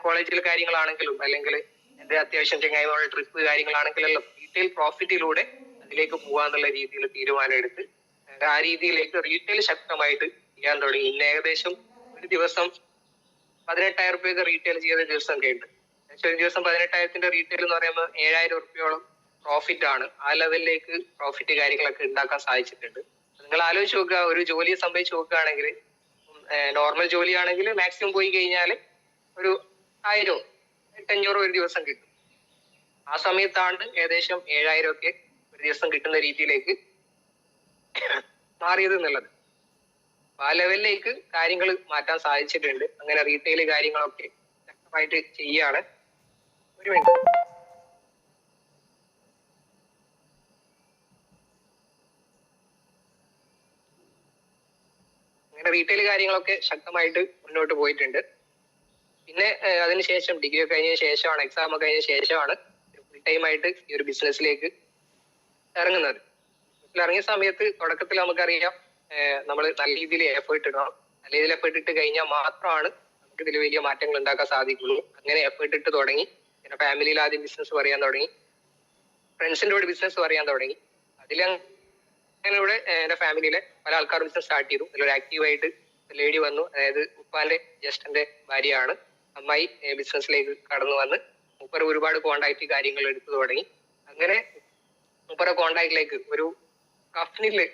കോളേജിലെ കാര്യങ്ങളാണെങ്കിലും അല്ലെങ്കിൽ എന്റെ അത്യാവശ്യം ചെങ്ങായിമാരുടെ ട്രിപ്പ് കാര്യങ്ങളാണെങ്കിലെല്ലാം റീറ്റെയിൽ പ്രോഫിറ്റിലൂടെ അതിലേക്ക് പോകാന്നുള്ള രീതിയിൽ തീരുമാനം എടുത്ത് ആ രീതിയിലേക്ക് റീറ്റെയിൽ ശക്തമായിട്ട് ചെയ്യാൻ തുടങ്ങി. ഇന്ന് ഏകദേശം ഒരു ദിവസം 18,000 രൂപയൊക്കെ റീറ്റെയിൽ ചെയ്ത ദിവസം ഒക്കെ ഉണ്ട്. ഒരു ദിവസം 18,000 റീറ്റെയിൽ എന്ന് പറയുമ്പോൾ 7,000 രൂപയോളം പ്രോഫിറ്റ് ആണ്. ആ ലെവലിലേക്ക് പ്രോഫിറ്റ് കാര്യങ്ങളൊക്കെ ഉണ്ടാക്കാൻ സാധിച്ചിട്ടുണ്ട്. നിങ്ങൾ ആലോചിച്ച് നോക്കുക, ഒരു ജോലിയെ സംബന്ധിച്ച് നോക്കുകയാണെങ്കിൽ നോർമൽ ജോലിയാണെങ്കിൽ മാക്സിമം പോയി കഴിഞ്ഞാൽ ഒരു 1,000 800 ഒരു ദിവസം കിട്ടും. ആ സമയത്താണ് ഏകദേശം 7,000 ഒക്കെ ഒരു ദിവസം കിട്ടുന്ന രീതിയിലേക്ക് മാറിയത് എന്നുള്ളത്. ആ ലെവലിലേക്ക് കാര്യങ്ങൾ മാറ്റാൻ സാധിച്ചിട്ടുണ്ട്. അങ്ങനെ റീറ്റെയിൽ കാര്യങ്ങളൊക്കെ ശക്തമായിട്ട് ചെയ്യാണ്. ഒരു മിനിറ്റ്. അങ്ങനെ റീറ്റെയിൽ കാര്യങ്ങളൊക്കെ ശക്തമായിട്ട് മുന്നോട്ട് പോയിട്ടുണ്ട്. പിന്നെ അതിനുശേഷം ഡിഗ്രി ഒക്കെ കഴിഞ്ഞ ശേഷമാണ് എക്സാം ഒക്കെ കഴിഞ്ഞ ശേഷമാണ് ഫുൾ ടൈം ആയിട്ട് ഈ ഒരു ബിസിനസ്സിലേക്ക് ഇറങ്ങുന്നത്. ഇറങ്ങിയ സമയത്ത് തുടക്കത്തിൽ നമുക്കറിയാം നമ്മൾ നല്ല രീതിയിൽ എഫേർട്ട് ഇടണം. നല്ല രീതിയിൽ എഫേർട്ട് ഇട്ട് കഴിഞ്ഞാൽ മാത്രമാണ് നമുക്ക് ഇതിൽ വലിയ മാറ്റങ്ങൾ ഉണ്ടാക്കാൻ സാധിക്കുള്ളൂ. അങ്ങനെ എഫേർട്ട് ഇട്ട് തുടങ്ങി. പിന്നെ ഫാമിലിയിൽ ആദ്യം ബിസിനസ് പറയാൻ തുടങ്ങി, ഫ്രണ്ട്സിന്റെ കൂടെ ബിസിനസ് പറയാൻ തുടങ്ങി. അതിലൂടെ എന്റെ ഫാമിലിയിലെ പല ആൾക്കാരും ബിസിനസ് സ്റ്റാർട്ട് ചെയ്തു. അതിലൊരു ആക്റ്റീവായിട്ട് ലേഡി വന്നു. അതായത് ഉപ്പാന്റെ ജ്യേഷ്ഠന്റെ ഭാര്യയാണ്. അമ്മായി ബിസിനസ്സിലേക്ക് കടന്നു വന്ന് മൂപ്പർ ഒരുപാട് കോണ്ടാക്ട് കാര്യങ്ങൾ എടുത്തു തുടങ്ങി. അങ്ങനെ മൂപ്പറെ കോണ്ടാക്റ്റിലേക്ക് ഒരു കഫ്നില്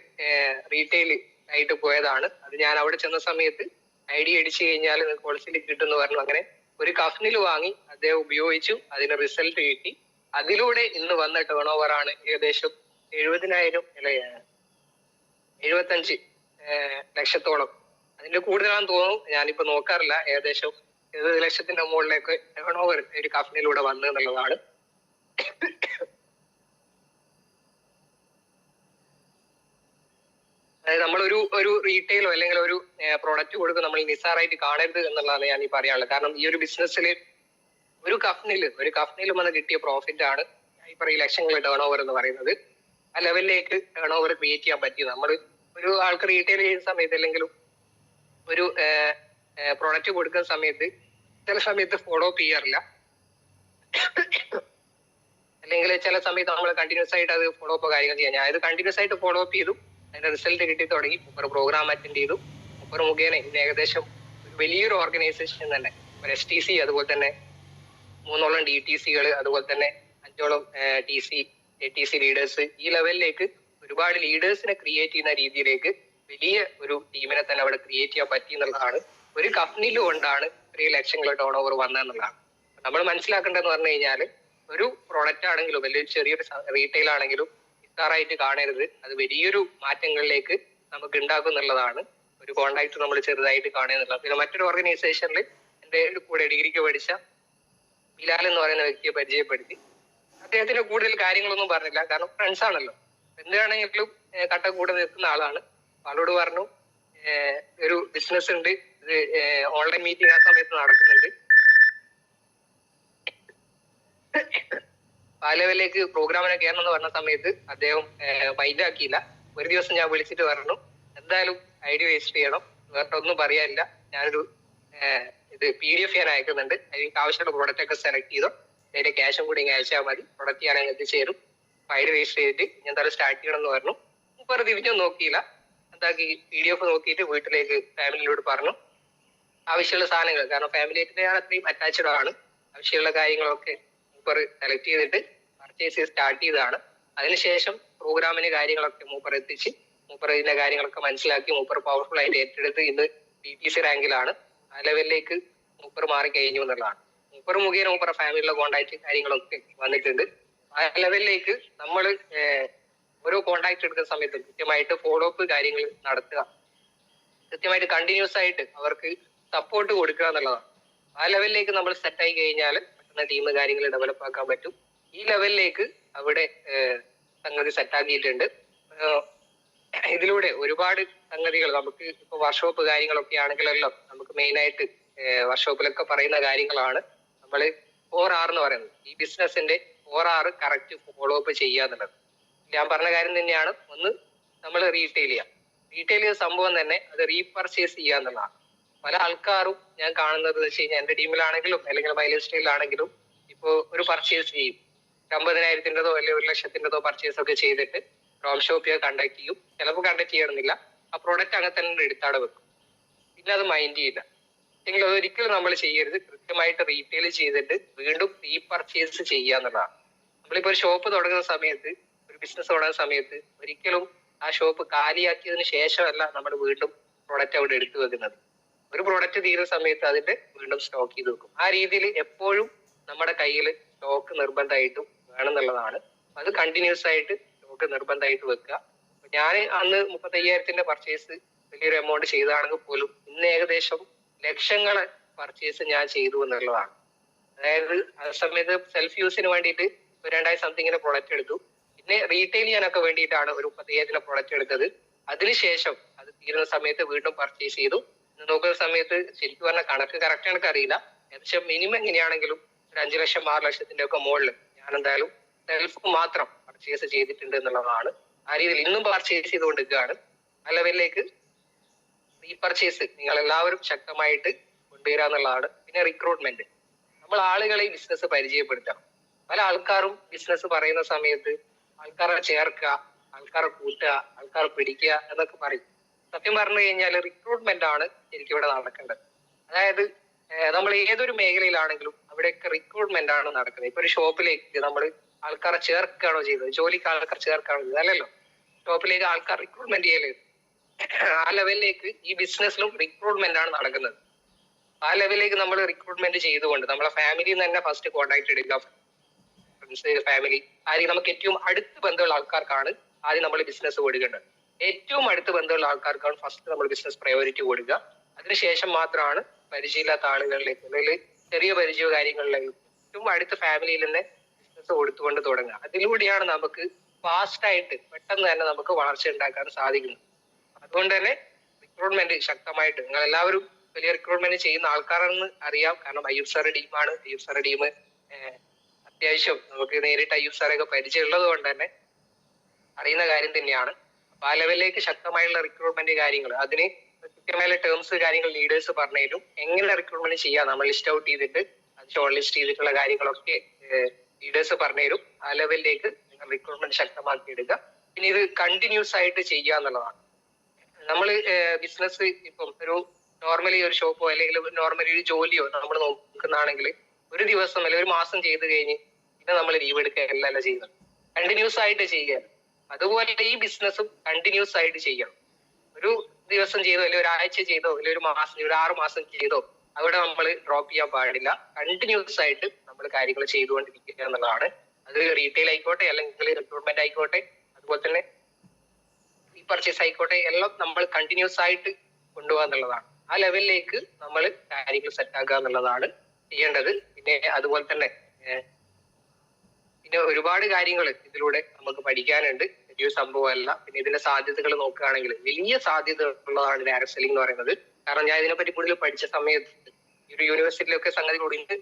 റീറ്റെയിൽ ആയിട്ട് പോയതാണ്. അത് ഞാൻ അവിടെ ചെന്ന സമയത്ത് ID അടിച്ചു കഴിഞ്ഞാൽ ഹോൾസെയിൽ കിട്ടുമെന്ന് പറഞ്ഞു. അങ്ങനെ ഒരു കഫ്നിൽ വാങ്ങി അദ്ദേഹം ഉപയോഗിച്ചു. അതിന് റിസൾട്ട് കിട്ടി. അതിലൂടെ ഇന്ന് വന്ന ടേൺ ഓവർ ആണ് ഏകദേശം 75 ലക്ഷത്തോളം. അതിന്റെ കൂടുതലാണെന്ന് തോന്നുന്നു, ഞാനിപ്പോ നോക്കാറില്ല. ഏകദേശം 70 ലക്ഷത്തിന്റെ മുകളിലേക്ക് ടേൺ ഓവർ ഒരു കഫ്നിലൂടെ വന്നു എന്നുള്ളതാണ്. അതായത് നമ്മളൊരു റീറ്റെയിലോ അല്ലെങ്കിൽ ഒരു പ്രോഡക്റ്റ് കൊടുക്കുക നമ്മൾ നിസ്സാറായിട്ട് കാണരുത് എന്നുള്ളതാണ് ഞാൻ ഈ പറയാനുള്ളത്. കാരണം ഈ ഒരു ബിസിനസ്സിൽ ഒരു കഫ്നിൽ വന്ന് കിട്ടിയ പ്രോഫിറ്റ് ആണ് ഈ പറയുന്ന ലക്ഷങ്ങൾ ടേൺ ഓവർ എന്ന് പറയുന്നത്. ആ ലെവലിലേക്ക് ടേൺ ഓവർ ക്രിയേറ്റ് ചെയ്യാൻ പറ്റി. നമ്മൾ ഒരു ആൾക്ക് റീറ്റെയിൽ ചെയ്യുന്ന സമയത്ത് അല്ലെങ്കിലും ഒരു പ്രോഡക്റ്റ് കൊടുക്കുന്ന സമയത്ത് ചില സമയത്ത് ഫോളോ അപ്പ് ചെയ്യാറില്ല, അല്ലെങ്കിൽ ചില സമയത്ത് നമ്മൾ കണ്ടിന്യൂസ് ആയിട്ട് അത് ഫോളോ അപ്പ് കാര്യങ്ങൾ ചെയ്യാം. ഞാൻ ഇത് കണ്ടിന്യൂസ് ആയിട്ട് ഫോളോ അപ്പ് ചെയ്തു. അതിന്റെ റിസൾട്ട് കിട്ടി തുടങ്ങി. ഒരു പ്രോഗ്രാം അറ്റൻഡ് ചെയ്തു. ഒരു മുഖേന ഇന്ന് ഏകദേശം ഒരു വലിയൊരു ഓർഗനൈസേഷൻ തന്നെ STC, അതുപോലെ തന്നെ 3 DTCകൾ, അതുപോലെ തന്നെ 5 TC ATC ലീഡേഴ്സ്, ഈ ലെവലിലേക്ക് ഒരുപാട് ലീഡേഴ്സിനെ ക്രിയേറ്റ് ചെയ്യുന്ന രീതിയിലേക്ക് വലിയ ഒരു ടീമിനെ തന്നെ അവിടെ ക്രിയേറ്റ് ചെയ്യാൻ പറ്റി എന്നുള്ളതാണ്. ഒരു കമ്പനിയിൽ കൊണ്ടാണ് 3 ലക്ഷങ്ങൾ ടേൺ ഓവർ വന്നതെന്നുള്ളതാണ്. നമ്മൾ മനസ്സിലാക്കേണ്ടതെന്ന് പറഞ്ഞു കഴിഞ്ഞാൽ ഒരു പ്രോഡക്റ്റ് ആണെങ്കിലും വലിയൊരു ചെറിയൊരു റീറ്റെയിൽ ആണെങ്കിലും നിസ്സാറായിട്ട് കാണരുത്. അത് വലിയൊരു മാറ്റങ്ങളിലേക്ക് നമുക്ക് ഉണ്ടാക്കും എന്നുള്ളതാണ്. ഒരു കോണ്ടാക്ട് നമ്മൾ ചെറുതായിട്ട് കാണുക എന്നുള്ളത്. പിന്നെ മറ്റൊരു ഓർഗനൈസേഷനിൽ എന്റെ കൂടെ ഡിഗ്രിക്ക് പഠിച്ച ബിലാൽ എന്ന് പറയുന്ന വ്യക്തിയെ പരിചയപ്പെടുത്തി. അദ്ദേഹത്തിന്റെ കൂടുതൽ കാര്യങ്ങളൊന്നും പറഞ്ഞില്ല, കാരണം ഫ്രണ്ട്സ് ആണല്ലോ. എന്താണെങ്കിലും കട്ട കൂടെ നിൽക്കുന്ന ആളാണ്. ആളോട് പറഞ്ഞു ഒരു ബിസിനസ് ഉണ്ട്, ഇത് ഓൺലൈൻ മീറ്റിംഗ് ആ സമയത്ത് നടക്കുന്നുണ്ട്, ആ ലെവലിലേക്ക് പ്രോഗ്രാമിനെ കയറണം എന്ന് പറഞ്ഞ സമയത്ത് അദ്ദേഹം മൈൻഡാക്കിയില്ല. ഒരു ദിവസം ഞാൻ വിളിച്ചിട്ട് പറഞ്ഞു, എന്തായാലും ഐഡിയ വേസ്റ്റ് ചെയ്യണം, വേറെ ഒന്നും പറയാനില്ല, ഞാനൊരു ഇത് PDF ഞാൻ അയക്കുന്നുണ്ട്, അതിലേക്ക് ആവശ്യമുള്ള പ്രോഡക്റ്റ് ഒക്കെ സെലക്ട് ചെയ്തോ, അതിന്റെ ക്യാഷും കൂടി ഇങ്ങനെ അയച്ചാൽ മതി, പ്രൊഡക്റ്റ് ഞാൻ എത്തിച്ചേരും, ഐഡിയ വേസ്റ്റ് ചെയ്തിട്ട് ഞാൻ എന്തായാലും സ്റ്റാർട്ട് ചെയ്യണം എന്ന് പറഞ്ഞു. വേറെ തിരിഞ്ഞൊന്നും നോക്കിയില്ല, എന്താക്കി PDF നോക്കിയിട്ട് വീട്ടിലേക്ക് ഫാമിലിയോട് പറഞ്ഞു. ആവശ്യമുള്ള സാധനങ്ങൾ, കാരണം ഫാമിലിയായിട്ടാണ് അത്രയും അറ്റാച്ച്ഡ് ആണ്, ആവശ്യമുള്ള കാര്യങ്ങളൊക്കെ മൂപ്പർ സെലക്ട് ചെയ്തിട്ട് പർച്ചേസ് സ്റ്റാർട്ട് ചെയ്തതാണ്. അതിനുശേഷം പ്രോഗ്രാമിന് കാര്യങ്ങളൊക്കെ മൂപ്പർ എത്തിച്ച് മൂപ്പർ ഇതിന്റെ കാര്യങ്ങളൊക്കെ മനസ്സിലാക്കി മൂപ്പർ പവർഫുൾ ആയിട്ട് ഏറ്റെടുത്ത് ഇന്ന് PTC റാങ്കിലാണ്. ആ ലെവലിലേക്ക് മൂപ്പർ മാറി കഴിഞ്ഞു എന്നുള്ളതാണ്. മൂപ്പർ മുഖേന മൂപ്പർ ഫാമിലിയുടെ കോണ്ടാക്ട് കാര്യങ്ങളൊക്കെ വന്നിട്ടുണ്ട്. ആ ലെവലിലേക്ക് നമ്മൾ ഓരോ കോണ്ടാക്ട് എടുക്കുന്ന സമയത്ത് കൃത്യമായിട്ട് ഫോളോ അപ്പ് കാര്യങ്ങൾ നടത്തുക, കൃത്യമായിട്ട് കണ്ടിന്യൂസ് ആയിട്ട് അവർക്ക് സപ്പോർട്ട് കൊടുക്കുക എന്നുള്ളതാണ്. ആ ലെവലിലേക്ക് നമ്മൾ സെറ്റ് ആയി കഴിഞ്ഞാൽ പെട്ടെന്ന് ടീം കാര്യങ്ങൾ ഡെവലപ്പ് ആക്കാൻ പറ്റും. ഈ ലെവലിലേക്ക് അവിടെ സംഗതി സെറ്റാക്കിയിട്ടുണ്ട്. ഇതിലൂടെ ഒരുപാട് സംഗതികൾ നമുക്ക് ഇപ്പൊ വർക്ക്ഷോപ്പ് കാര്യങ്ങളൊക്കെ ആണെങ്കിലെല്ലാം നമുക്ക് മെയിൻ ആയിട്ട് വർക്ക്ഷോപ്പിലൊക്കെ പറയുന്ന കാര്യങ്ങളാണ് നമ്മൾ 4R എന്ന് പറയുന്നത്. ഈ ബിസിനസിന്റെ 4R കറക്റ്റ് ഫോളോ അപ്പ് ചെയ്യുക എന്നുള്ളത് ഞാൻ പറഞ്ഞ കാര്യം തന്നെയാണ്. ഒന്ന്, നമ്മൾ റീറ്റെയിൽ ചെയ്യാം. റീറ്റെയിൽ ചെയ്ത സംഭവം തന്നെ അത് റീപർച്ചേസ് ചെയ്യുക എന്നുള്ളതാണ്. പല ആൾക്കാരും ഞാൻ കാണുന്നത് വെച്ച് കഴിഞ്ഞാൽ എന്റെ ടീമിലാണെങ്കിലും അല്ലെങ്കിൽ മൈലേജ് സ്റ്റൈലിലാണെങ്കിലും ഇപ്പോ ഒരു പർച്ചേസ് ചെയ്യും, 50,000-ൻ്റെതോ അല്ലെങ്കിൽ 1,00,000-ൻ്റെതോ പർച്ചേസ് ഒക്കെ ചെയ്തിട്ട് ഡ്രോപ്പ് ഷോപ്പിൽ കണ്ടക്ട് ചെയ്യും. ചിലപ്പോൾ കണ്ടക്ട് ചെയ്യണമെന്നില്ല, ആ പ്രോഡക്റ്റ് അങ്ങനെ തന്നെ എടുത്താടെ വെക്കും, പിന്നെ അത് മൈൻഡ് ചെയ്യില്ല. എങ്കിൽ അതൊരിക്കലും നമ്മൾ ചെയ്യരുത്. കൃത്യമായിട്ട് റീറ്റെയിൽ ചെയ്തിട്ട് വീണ്ടും റീപർച്ചേസ് ചെയ്യുക എന്നുള്ളതാണ്. നമ്മളിപ്പോ ഒരു ഷോപ്പ് തുടങ്ങുന്ന സമയത്ത്, ഒരു ബിസിനസ് തുടങ്ങുന്ന സമയത്ത് ഒരിക്കലും ആ ഷോപ്പ് കാലിയാക്കിയതിന് ശേഷമല്ല നമ്മൾ വീണ്ടും പ്രോഡക്റ്റ് അവിടെ എടുത്തു വെക്കുന്നത്. ഒരു പ്രോഡക്റ്റ് തീരുന്ന സമയത്ത് അതിന്റെ വീണ്ടും സ്റ്റോക്ക് ചെയ്ത് വെക്കും. ആ രീതിയിൽ എപ്പോഴും നമ്മുടെ കയ്യിൽ സ്റ്റോക്ക് നിർബന്ധമായിട്ടും വേണമെന്നുള്ളതാണ്. അത് കണ്ടിന്യൂസ് ആയിട്ട് സ്റ്റോക്ക് നിർബന്ധമായിട്ട് വെക്കുക. ഞാൻ അന്ന് 35,000-ന്റെ പർച്ചേസ് വലിയൊരു എമൗണ്ട് ചെയ്തതാണെങ്കിൽ പോലും ഇന്ന് ഏകദേശം ലക്ഷങ്ങളെ പർച്ചേസ് ഞാൻ ചെയ്തു എന്നുള്ളതാണ്. അതായത് ആ സമയത്ത് സെൽഫ് യൂസിന് വേണ്ടിയിട്ട് 2,000 സംതിങ്ങിന്റെ പ്രൊഡക്റ്റ് എടുത്തു. പിന്നെ റീറ്റെയിൽ ചെയ്യാനൊക്കെ വേണ്ടിയിട്ടാണ് ഒരു 35,000-ന്റെ പ്രൊഡക്റ്റ് എടുത്തത്. അതിനുശേഷം അത് തീരുന്ന സമയത്ത് വീണ്ടും പർച്ചേസ് ചെയ്തു. നോക്കുന്ന സമയത്ത് ശരിക്കും പറഞ്ഞ കണക്ക് കറക്റ്റ് എനിക്ക് അറിയില്ല, ഏകദേശം മിനിമം എങ്ങനെയാണെങ്കിലും ഒരു 5 ലക്ഷം 6 ലക്ഷത്തിന്റെ ഒക്കെ മുകളിൽ ഞാൻ എന്തായാലും സെൽഫ് മാത്രം പർച്ചേസ് ചെയ്തിട്ടുണ്ട് എന്നുള്ളതാണ്. ആ രീതിയിൽ ഇന്നും പർച്ചേസ് ചെയ്തുകൊണ്ടിരിക്കുകയാണ്. ആ ലെവലിലേക്ക് റീപർച്ചേസ് നിങ്ങൾ എല്ലാവരും ശക്തമായിട്ട് കൊണ്ടുവരിക എന്നുള്ളതാണ്. പിന്നെ റിക്രൂട്ട്മെന്റ്, നമ്മൾ ആളുകളെ ഈ ബിസിനസ് പരിചയപ്പെടുത്തണം. പല ആൾക്കാരും ബിസിനസ് പറയുന്ന സമയത്ത് ആൾക്കാരെ ചേർക്കുക, ആൾക്കാരെ കൂട്ടുക, ആൾക്കാരെ പിടിക്കുക എന്നൊക്കെ പറയും. സത്യം പറഞ്ഞു കഴിഞ്ഞാൽ റിക്രൂട്ട്മെന്റ് ആണ് ശരിക്കും ഇവിടെ നടക്കേണ്ടത്. അതായത് നമ്മൾ ഏതൊരു മേഖലയിലാണെങ്കിലും അവിടെയൊക്കെ റിക്രൂട്ട്മെന്റ് ആണ് നടക്കുന്നത്. ഇപ്പൊ ഒരു ഷോപ്പിലേക്ക് നമ്മൾ ആൾക്കാരെ ചേർക്കുകയാണോ ചെയ്തത്, ജോലിക്ക് ആൾക്കാർ ചേർക്കുകയാണോ ചെയ്തത്? അല്ലല്ലോ, ഷോപ്പിലേക്ക് ആൾക്കാർ റിക്രൂട്ട്മെന്റ് ചെയ്യല്. ആ ലെവലിലേക്ക് ഈ ബിസിനസ്സിലും റിക്രൂട്ട്മെന്റ് ആണ് നടക്കുന്നത്. ആ ലെവലിലേക്ക് നമ്മൾ റിക്രൂട്ട്മെന്റ് ചെയ്തുകൊണ്ട് നമ്മളെ ഫാമിലിയിൽ നിന്ന് തന്നെ ഫസ്റ്റ് കോൺടാക്ട് എടുക്കുക. ഫ്രണ്ട്സ്, ഫാമിലി, ആദ്യം നമുക്ക് ഏറ്റവും അടുത്ത് ബന്ധമുള്ള ആൾക്കാർക്കാണ് ആദ്യം നമ്മൾ ബിസിനസ് കൊടുക്കേണ്ടത്. ഏറ്റവും അടുത്ത് ബന്ധമുള്ള ആൾക്കാർക്കാണ് ഫസ്റ്റ് നമ്മൾ ബിസിനസ് പ്രയോറിറ്റി കൊടുക്കുക. അതിനുശേഷം മാത്രമാണ് പരിചയമില്ലാത്ത ആളുകളിലേക്ക് അല്ലെങ്കിൽ ചെറിയ പരിചയ കാര്യങ്ങളിലേക്ക് ഏറ്റവും അടുത്ത ഫാമിലിയിൽ തന്നെ ബിസിനസ് കൊടുത്തുകൊണ്ട് തുടങ്ങുക. അതിലൂടെയാണ് നമുക്ക് ഫാസ്റ്റ് ആയിട്ട് പെട്ടെന്ന് തന്നെ നമുക്ക് വളർച്ച ഉണ്ടാക്കാൻ സാധിക്കുന്നത്. അതുകൊണ്ട് തന്നെ റിക്രൂട്ട്മെന്റ് ശക്തമായിട്ട് നിങ്ങൾ എല്ലാവരും വലിയ റിക്രൂട്ട്മെന്റ് ചെയ്യുന്ന ആൾക്കാരെന്ന് അറിയാം. കാരണം അയ്യൂബ് സാറുടെ ടീമാണ്. അയ്യൂബ് സാറുടെ ടീം അത്യാവശ്യം നമുക്ക് നേരിട്ട് അയ്യൂബ് സാറൊക്കെ പരിചയമുള്ളത് കൊണ്ട് തന്നെ അറിയുന്ന കാര്യം തന്നെയാണ്. അപ്പൊ ആ ലെവലിലേക്ക് ശക്തമായുള്ള റിക്രൂട്ട്മെന്റ് കാര്യങ്ങൾ, അതിന് കൃത്യമായ ടേംസ് കാര്യങ്ങൾ ലീഡേഴ്സ് പറഞ്ഞുതരും. എങ്ങനെ റിക്രൂട്ട്മെന്റ് ചെയ്യാം നമ്മൾ ലിസ്റ്റ് ഔട്ട് ചെയ്തിട്ട് അത് ഷോർട്ട് ലിസ്റ്റ് ചെയ്തിട്ടുള്ള കാര്യങ്ങളൊക്കെ ലീഡേഴ്സ് പറഞ്ഞുതരും. ആ ലെവലിലേക്ക് നിങ്ങൾ റിക്രൂട്ട്മെന്റ് ശക്തമാക്കി എടുക്കുക. പിന്നെ ഇത് കണ്ടിന്യൂസ് ആയിട്ട് ചെയ്യുക എന്നുള്ളതാണ്. നമ്മൾ ബിസിനസ് ഇപ്പം ഒരു നോർമലി ഒരു ഷോപ്പോ അല്ലെങ്കിൽ നോർമലി ഒരു ജോലിയോ നമ്മൾ നോക്കുന്നതാണെങ്കിൽ ഒരു ദിവസം അല്ലെങ്കിൽ ഒരു മാസം ചെയ്ത് കഴിഞ്ഞ് പിന്നെ നമ്മൾ ലീവ് എടുക്കുകയല്ല ചെയ്യുന്നത്, കണ്ടിന്യൂസ് ആയിട്ട് ചെയ്യുക. അതുപോലെ ഈ ബിസിനസ്സും കണ്ടിന്യൂസ് ആയിട്ട് ചെയ്യണം. ഒരു ദിവസം ചെയ്തോ അല്ലെങ്കിൽ ഒരാഴ്ച ചെയ്തോ അല്ലെങ്കിൽ ഒരു മാസം, ഒരു 6 മാസം ചെയ്തോ അവിടെ നമ്മൾ ഡ്രോപ്പ് ചെയ്യാൻ പാടില്ല. കണ്ടിന്യൂസ് ആയിട്ട് നമ്മൾ കാര്യങ്ങൾ ചെയ്തുകൊണ്ടിരിക്കുക എന്നുള്ളതാണ്. അത് റീറ്റെയിൽ ആയിക്കോട്ടെ അല്ലെങ്കിൽ റിക്രൂട്ട്മെന്റ് ആയിക്കോട്ടെ അതുപോലെ തന്നെ പർച്ചേസ് ആയിക്കോട്ടെ, എല്ലാം നമ്മൾ കണ്ടിന്യൂസ് ആയിട്ട് കൊണ്ടുപോകുക എന്നുള്ളതാണ്. ആ ലെവലിലേക്ക് നമ്മൾ കാര്യങ്ങൾ സെറ്റ് ആക്കുക എന്നുള്ളതാണ് ചെയ്യേണ്ടത്. പിന്നെ അതുപോലെ തന്നെ പിന്നെ ഒരുപാട് കാര്യങ്ങൾ ഇതിലൂടെ നമുക്ക് പഠിക്കാനുണ്ട്. വലിയൊരു സംഭവമല്ല. പിന്നെ ഇതിന്റെ സാധ്യതകൾ നോക്കുകയാണെങ്കിൽ വലിയ സാധ്യത ഉള്ളതാണ് ഡയറക്ട് സെല്ലിംഗ് എന്ന് പറയുന്നത്. കാരണം ഞാൻ ഇതിനെപ്പറ്റി കൂടുതൽ പഠിച്ച സമയത്ത് ഈ ഒരു യൂണിവേഴ്സിറ്റിയിലൊക്കെ സംഗതി കൂടിയിട്ട്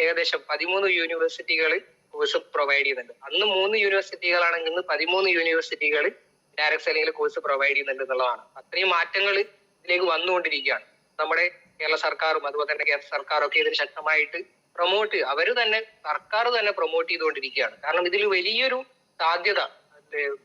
ഏകദേശം 13 യൂണിവേഴ്സിറ്റികൾ കോഴ്സ് പ്രൊവൈഡ് ചെയ്യുന്നുണ്ട്. അന്ന് 3 യൂണിവേഴ്സിറ്റികളാണെങ്കിൽ ഇന്ന് 13 യൂണിവേഴ്സിറ്റികൾ ഡയറക്ട് സെല്ലിംഗിൽ കോഴ്സ് പ്രൊവൈഡ് ചെയ്യുന്നുണ്ട് എന്നുള്ളതാണ്. അത്രയും മാറ്റങ്ങൾ ഇതിലേക്ക് വന്നുകൊണ്ടിരിക്കുകയാണ്. നമ്മുടെ കേരള സർക്കാരും അതുപോലെ തന്നെ കേന്ദ്ര സർക്കാരൊക്കെ ഇതിന് ശക്തമായിട്ട് അവര് തന്നെ സർക്കാർ തന്നെ പ്രൊമോട്ട് ചെയ്തുകൊണ്ടിരിക്കുകയാണ്. കാരണം ഇതിൽ വലിയൊരു സാധ്യത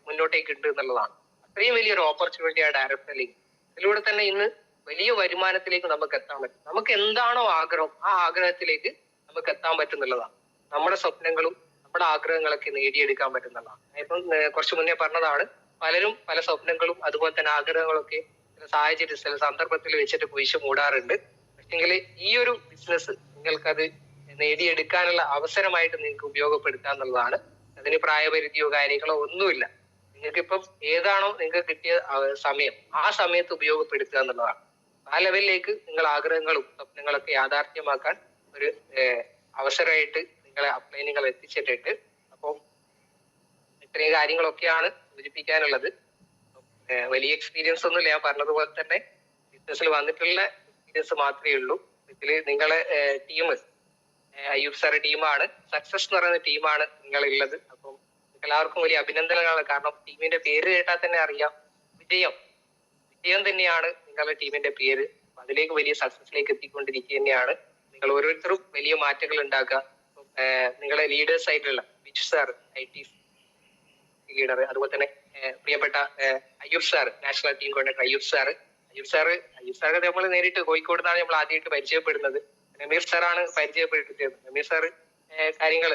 മുന്നോട്ടേക്ക് ഉണ്ട് എന്നുള്ളതാണ്. അത്രയും വലിയൊരു ഓപ്പർച്യൂണിറ്റിയാണ് ഡയറക്ട് സെല്ലിംഗ്. ഇതിലൂടെ തന്നെ ഇന്ന് വലിയ വരുമാനത്തിലേക്ക് നമുക്ക് എത്താൻ പറ്റും. നമുക്ക് എന്താണോ ആഗ്രഹം ആ ആഗ്രഹത്തിലേക്ക് നമുക്ക് എത്താൻ പറ്റുന്നുള്ളതാണ്. നമ്മുടെ സ്വപ്നങ്ങളും നമ്മുടെ ആഗ്രഹങ്ങളൊക്കെ നേടിയെടുക്കാൻ പറ്റുന്നതാണ്. ഇപ്പം കുറച്ചു മുന്നേ പറഞ്ഞതാണ്, പലരും പല സ്വപ്നങ്ങളും അതുപോലെ തന്നെ ആഗ്രഹങ്ങളൊക്കെ ചില സാഹചര്യം ചില സന്ദർഭത്തിൽ വെച്ചിട്ട് കുഴിച്ചു മൂടാറുണ്ട്. പക്ഷെങ്കിൽ ഈ ഒരു ബിസിനസ് നിങ്ങൾക്കത് നേടിയെടുക്കാനുള്ള അവസരമായിട്ട് നിങ്ങൾക്ക് ഉപയോഗപ്പെടുത്തുക എന്നുള്ളതാണ്. അതിന് പ്രായപരിധിയോ കാര്യങ്ങളോ ഒന്നുമില്ല. നിങ്ങൾക്കിപ്പം ഏതാണോ നിങ്ങൾക്ക് കിട്ടിയ സമയം ആ സമയത്ത് ഉപയോഗപ്പെടുത്തുക എന്നുള്ളതാണ്. ആ ലെവലിലേക്ക് നിങ്ങൾ ആഗ്രഹങ്ങളും സ്വപ്നങ്ങളൊക്കെ യാഥാർത്ഥ്യമാക്കാൻ ഒരു അവസരമായിട്ട് നിങ്ങൾ എത്തിച്ചിട്ടുണ്ട്. അപ്പം ഇത്രയും കാര്യങ്ങളൊക്കെയാണ് സൂചിപ്പിക്കാനുള്ളത്. വലിയ എക്സ്പീരിയൻസ് ഒന്നുമില്ല. ഞാൻ പറഞ്ഞതുപോലെ തന്നെ ബിസിനസ്സിൽ വന്നിട്ടുള്ള എക്സ്പീരിയൻസ് മാത്രമേ ഉള്ളൂ. ഇതിൽ നിങ്ങളെ ടീം അയ്യൂബ് സാറ് ടീമാണ്, സക്സസ് എന്ന് പറയുന്ന ടീമാണ് നിങ്ങളുള്ളത്. അപ്പം എല്ലാവർക്കും വലിയ അഭിനന്ദനങ്ങളാണ്. കാരണം ടീമിന്റെ പേര് കേട്ടാൽ തന്നെ അറിയാം, വിജയം തന്നെയാണ് നിങ്ങളുടെ ടീമിന്റെ പേര്. അതിലേക്ക് വലിയ സക്സസിലേക്ക് എത്തിക്കൊണ്ടിരിക്കുക തന്നെയാണ്. നിങ്ങൾ ഓരോരുത്തരും വലിയ മാറ്റങ്ങൾ ഉണ്ടാക്കുക. നിങ്ങളെ ലീഡേഴ്സ് ആയിട്ടുള്ള ബിജു സാർ IT ലീഡർ, അതുപോലെ തന്നെ പ്രിയപ്പെട്ട Ayyub sir national team coordinator Ayyub sir നമ്മൾ നേരിട്ട് കോഴിക്കോട് നിന്നാണ് നമ്മൾ ആദ്യമായിട്ട് പരിചയപ്പെടുന്നത്. നമീർ സാറാണ് പരിചയപ്പെടുത്തിയത്. നമീർ സാറ് കാര്യങ്ങൾ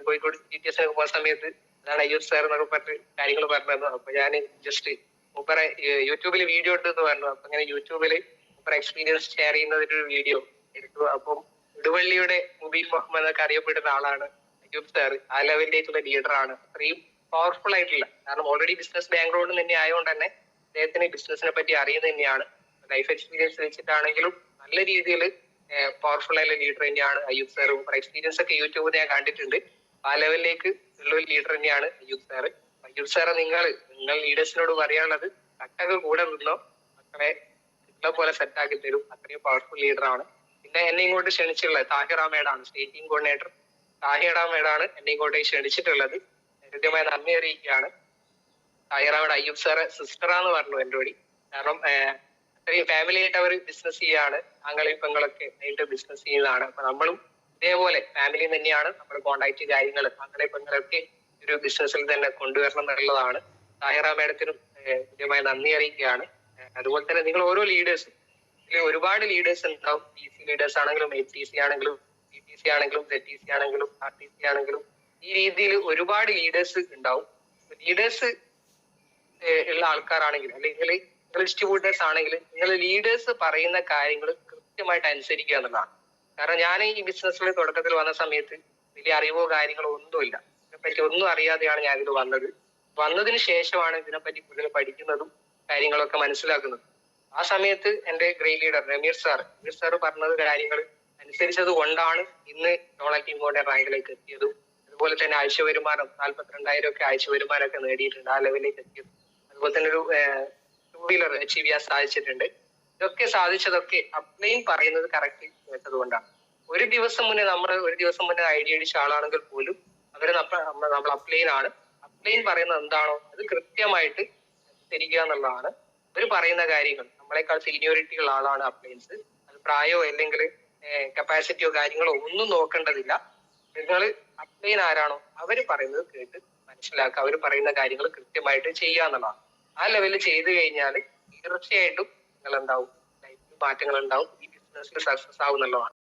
കോഴിക്കോട് GTS പോകുന്ന സമയത്ത് അതാണ് അയ്യൂബ് സാർ എന്നൊക്കെ പറഞ്ഞിട്ട് കാര്യങ്ങൾ പറഞ്ഞത്. അപ്പൊ ഞാൻ ജസ്റ്റ് മൂപ്പറെ യൂട്യൂബിൽ വീഡിയോ ഉണ്ടെന്ന് പറഞ്ഞു. അപ്പൊ അങ്ങനെ യൂട്യൂബിൽ മൂപ്പറെ എക്സ്പീരിയൻസ് ഷെയർ ചെയ്യുന്നതിന്റെ ഒരു വീഡിയോ എടുത്തു. അപ്പം ഇടുവള്ളിയുടെ മുബീൻ മുഹമ്മദ് എന്നൊക്കെ അറിയപ്പെടുന്ന ആളാണ് അയ്യൂബ് സാർ. ആ ലെവലിലേക്കുള്ള ലീഡറാണ്. അത്രയും പവർഫുൾ ആയിട്ടുള്ള, കാരണം ഓൾറെഡി ബിസിനസ് ബാക്ക്ഗ്രൗണ്ട് തന്നെ ആയതുകൊണ്ട് തന്നെ അദ്ദേഹത്തിന് ബിസിനസിനെ പറ്റി അറിയുന്നത് തന്നെയാണ്. ലൈഫ് എക്സ്പീരിയൻസ് വെച്ചിട്ടാണെങ്കിലും നല്ല രീതിയിൽ പവർഫുൾ ആയിട്ടുള്ള ലീഡർ തന്നെയാണ് അയ്യൂബ് സാർ. എക്സ്പീരിയൻസ് ഒക്കെ യൂട്യൂബിൽ ഞാൻ കണ്ടിട്ടുണ്ട്. ആ ലെവലിലേക്ക് ഉള്ള ഒരു ലീഡർ തന്നെയാണ് അയ്യൂബ് സാർ. അയ്യൂബ് സാറെ നിങ്ങൾ ലീഡേഴ്സിനോട് പറയാനുള്ളത്, കട്ടകൾ കൂടെ നിന്നോ, മക്കളെ ഇഷ്ടം പോലെ സെറ്റ് ആക്കി തരും. അത്രയും പവർഫുൾ ലീഡറാണ്. പിന്നെ എന്നെ ഇങ്ങോട്ട് ക്ഷണിച്ചിട്ടുള്ളത് താഹിറ മേഡാണ്, സ്റ്റേറ്റ് ടീം കോർഡിനേറ്റർ താഹിറ മേഡാണ് എന്നെ ഇങ്ങോട്ടേക്ക് ക്ഷണിച്ചിട്ടുള്ളത്. കൃത്യമായ നന്ദി അറിയിക്കുകയാണ്. താഹിറ മേഡം അയ്യൂബ് സാറെ സിസ്റ്ററാന്ന് പറഞ്ഞു എന്നോട്. കാരണം അത്രയും ഫാമിലി ആയിട്ട് അവർ ബിസിനസ് ചെയ്യാണ്. ആങ്ങളെയും പെങ്ങളൊക്കെ ആയിട്ട് ബിസിനസ് ചെയ്യുന്നതാണ്. അപ്പൊ നമ്മളും ഇതേപോലെ ഫാമിലി തന്നെയാണ്. നമ്മുടെ കോണ്ടാക്ട് കാര്യങ്ങൾ ആങ്ങളെയും പെങ്ങളൊക്കെ ഒരു ബിസിനസ്സിൽ തന്നെ കൊണ്ടുവരണം എന്നുള്ളതാണ്. താഹിറ മേഡത്തിനും കൃത്യമായ നന്ദി അറിയിക്കുകയാണ്. അതുപോലെ തന്നെ നിങ്ങൾ ഓരോ ലീഡേഴ്സും, ഇതിൽ ഒരുപാട് ലീഡേഴ്സ് ഉണ്ടാവും. PC ലീഡേഴ്സ് ആണെങ്കിലും ATC ആണെങ്കിലും CTC ആണെങ്കിലും ZTC ആണെങ്കിലും RTC ആണെങ്കിലും ഈ രീതിയിൽ ഒരുപാട് ലീഡേഴ്സ് ഉണ്ടാവും. ലീഡേഴ്സ് ഉള്ള ആൾക്കാരാണെങ്കിൽ അല്ലെങ്കിൽ ഡിസ്ട്രിബ്യൂട്ടേഴ്സ് ആണെങ്കിൽ നിങ്ങൾ ലീഡേഴ്സ് പറയുന്ന കാര്യങ്ങൾ കൃത്യമായിട്ട് അനുസരിക്കുക എന്നുള്ളതാണ്. കാരണം ഞാൻ ഈ ബിസിനസ്സിൽ തുടക്കത്തിൽ വന്ന സമയത്ത് വലിയ അറിവോ കാര്യങ്ങളോ ഒന്നുമില്ല. ഇതിനെപ്പറ്റി ഒന്നും അറിയാതെയാണ് ഞാൻ ഇതിൽ വന്നതിന് ശേഷമാണ് ഇതിനെപ്പറ്റി കൂടുതൽ പഠിക്കുന്നതും കാര്യങ്ങളൊക്കെ മനസ്സിലാക്കുന്നത്. ആ സമയത്ത് എന്റെ ഗ്രേറ്റ് ലീഡർ നമീർ സാർ പറഞ്ഞത് കാര്യങ്ങൾ അനുസരിച്ചത് കൊണ്ടാണ് ഇന്ന് നോളൽ ടീം കോർഡിന്റെ റാങ്കിലേക്ക് എത്തിയതും അതുപോലെ തന്നെ ആഴ്ച വരുമാനം 42,000 ഒക്കെ ആഴ്ച വരുമാനമൊക്കെ നേടിയിട്ടുണ്ട്. ആ ലെവലിലേക്ക് എത്തിയത്. അതുപോലെ തന്നെ ഒരു 2 വീലർ അച്ചീവ് ചെയ്യാൻ സാധിച്ചിട്ടുണ്ട്. ഇതൊക്കെ സാധിച്ചതൊക്കെ അപ്ലൈൻ പറയുന്നത് കറക്റ്റ് കേട്ടത് കൊണ്ടാണ്. ഒരു ദിവസം മുന്നേ ഐഡിയ അടിച്ച ആളാണെങ്കിൽ പോലും നമ്മൾ അപ്ലൈൻ പറയുന്നത് എന്താണോ അത് കൃത്യമായിട്ട് തിരിക്കുക എന്നുള്ളതാണ്. അവർ പറയുന്ന കാര്യങ്ങൾ, നമ്മളെക്കാൾ സീനിയോറിറ്റി ഉള്ള ആളാണ് അപ്ലൈൻസ്. അത് പ്രായമോ അല്ലെങ്കിൽ കപ്പാസിറ്റിയോ കാര്യങ്ങളോ ഒന്നും നോക്കേണ്ടതില്ല. നിങ്ങൾ അപ്ലൈൻ ആരാണോ അവർ പറയുന്നത് കേട്ട് മനസ്സിലാക്കുക, അവർ പറയുന്ന കാര്യങ്ങൾ കൃത്യമായിട്ട് ചെയ്യുക എന്നുള്ളതാണ്. ആ ലെവലിൽ ചെയ്തു കഴിഞ്ഞാൽ തീർച്ചയായിട്ടും നിങ്ങൾ എന്താവും, ലൈഫിൽ മാറ്റങ്ങൾ ഉണ്ടാവും, ഈ ബിസിനസ്സിൽ സക്സസ് ആവും എന്നുള്ളതാണ്.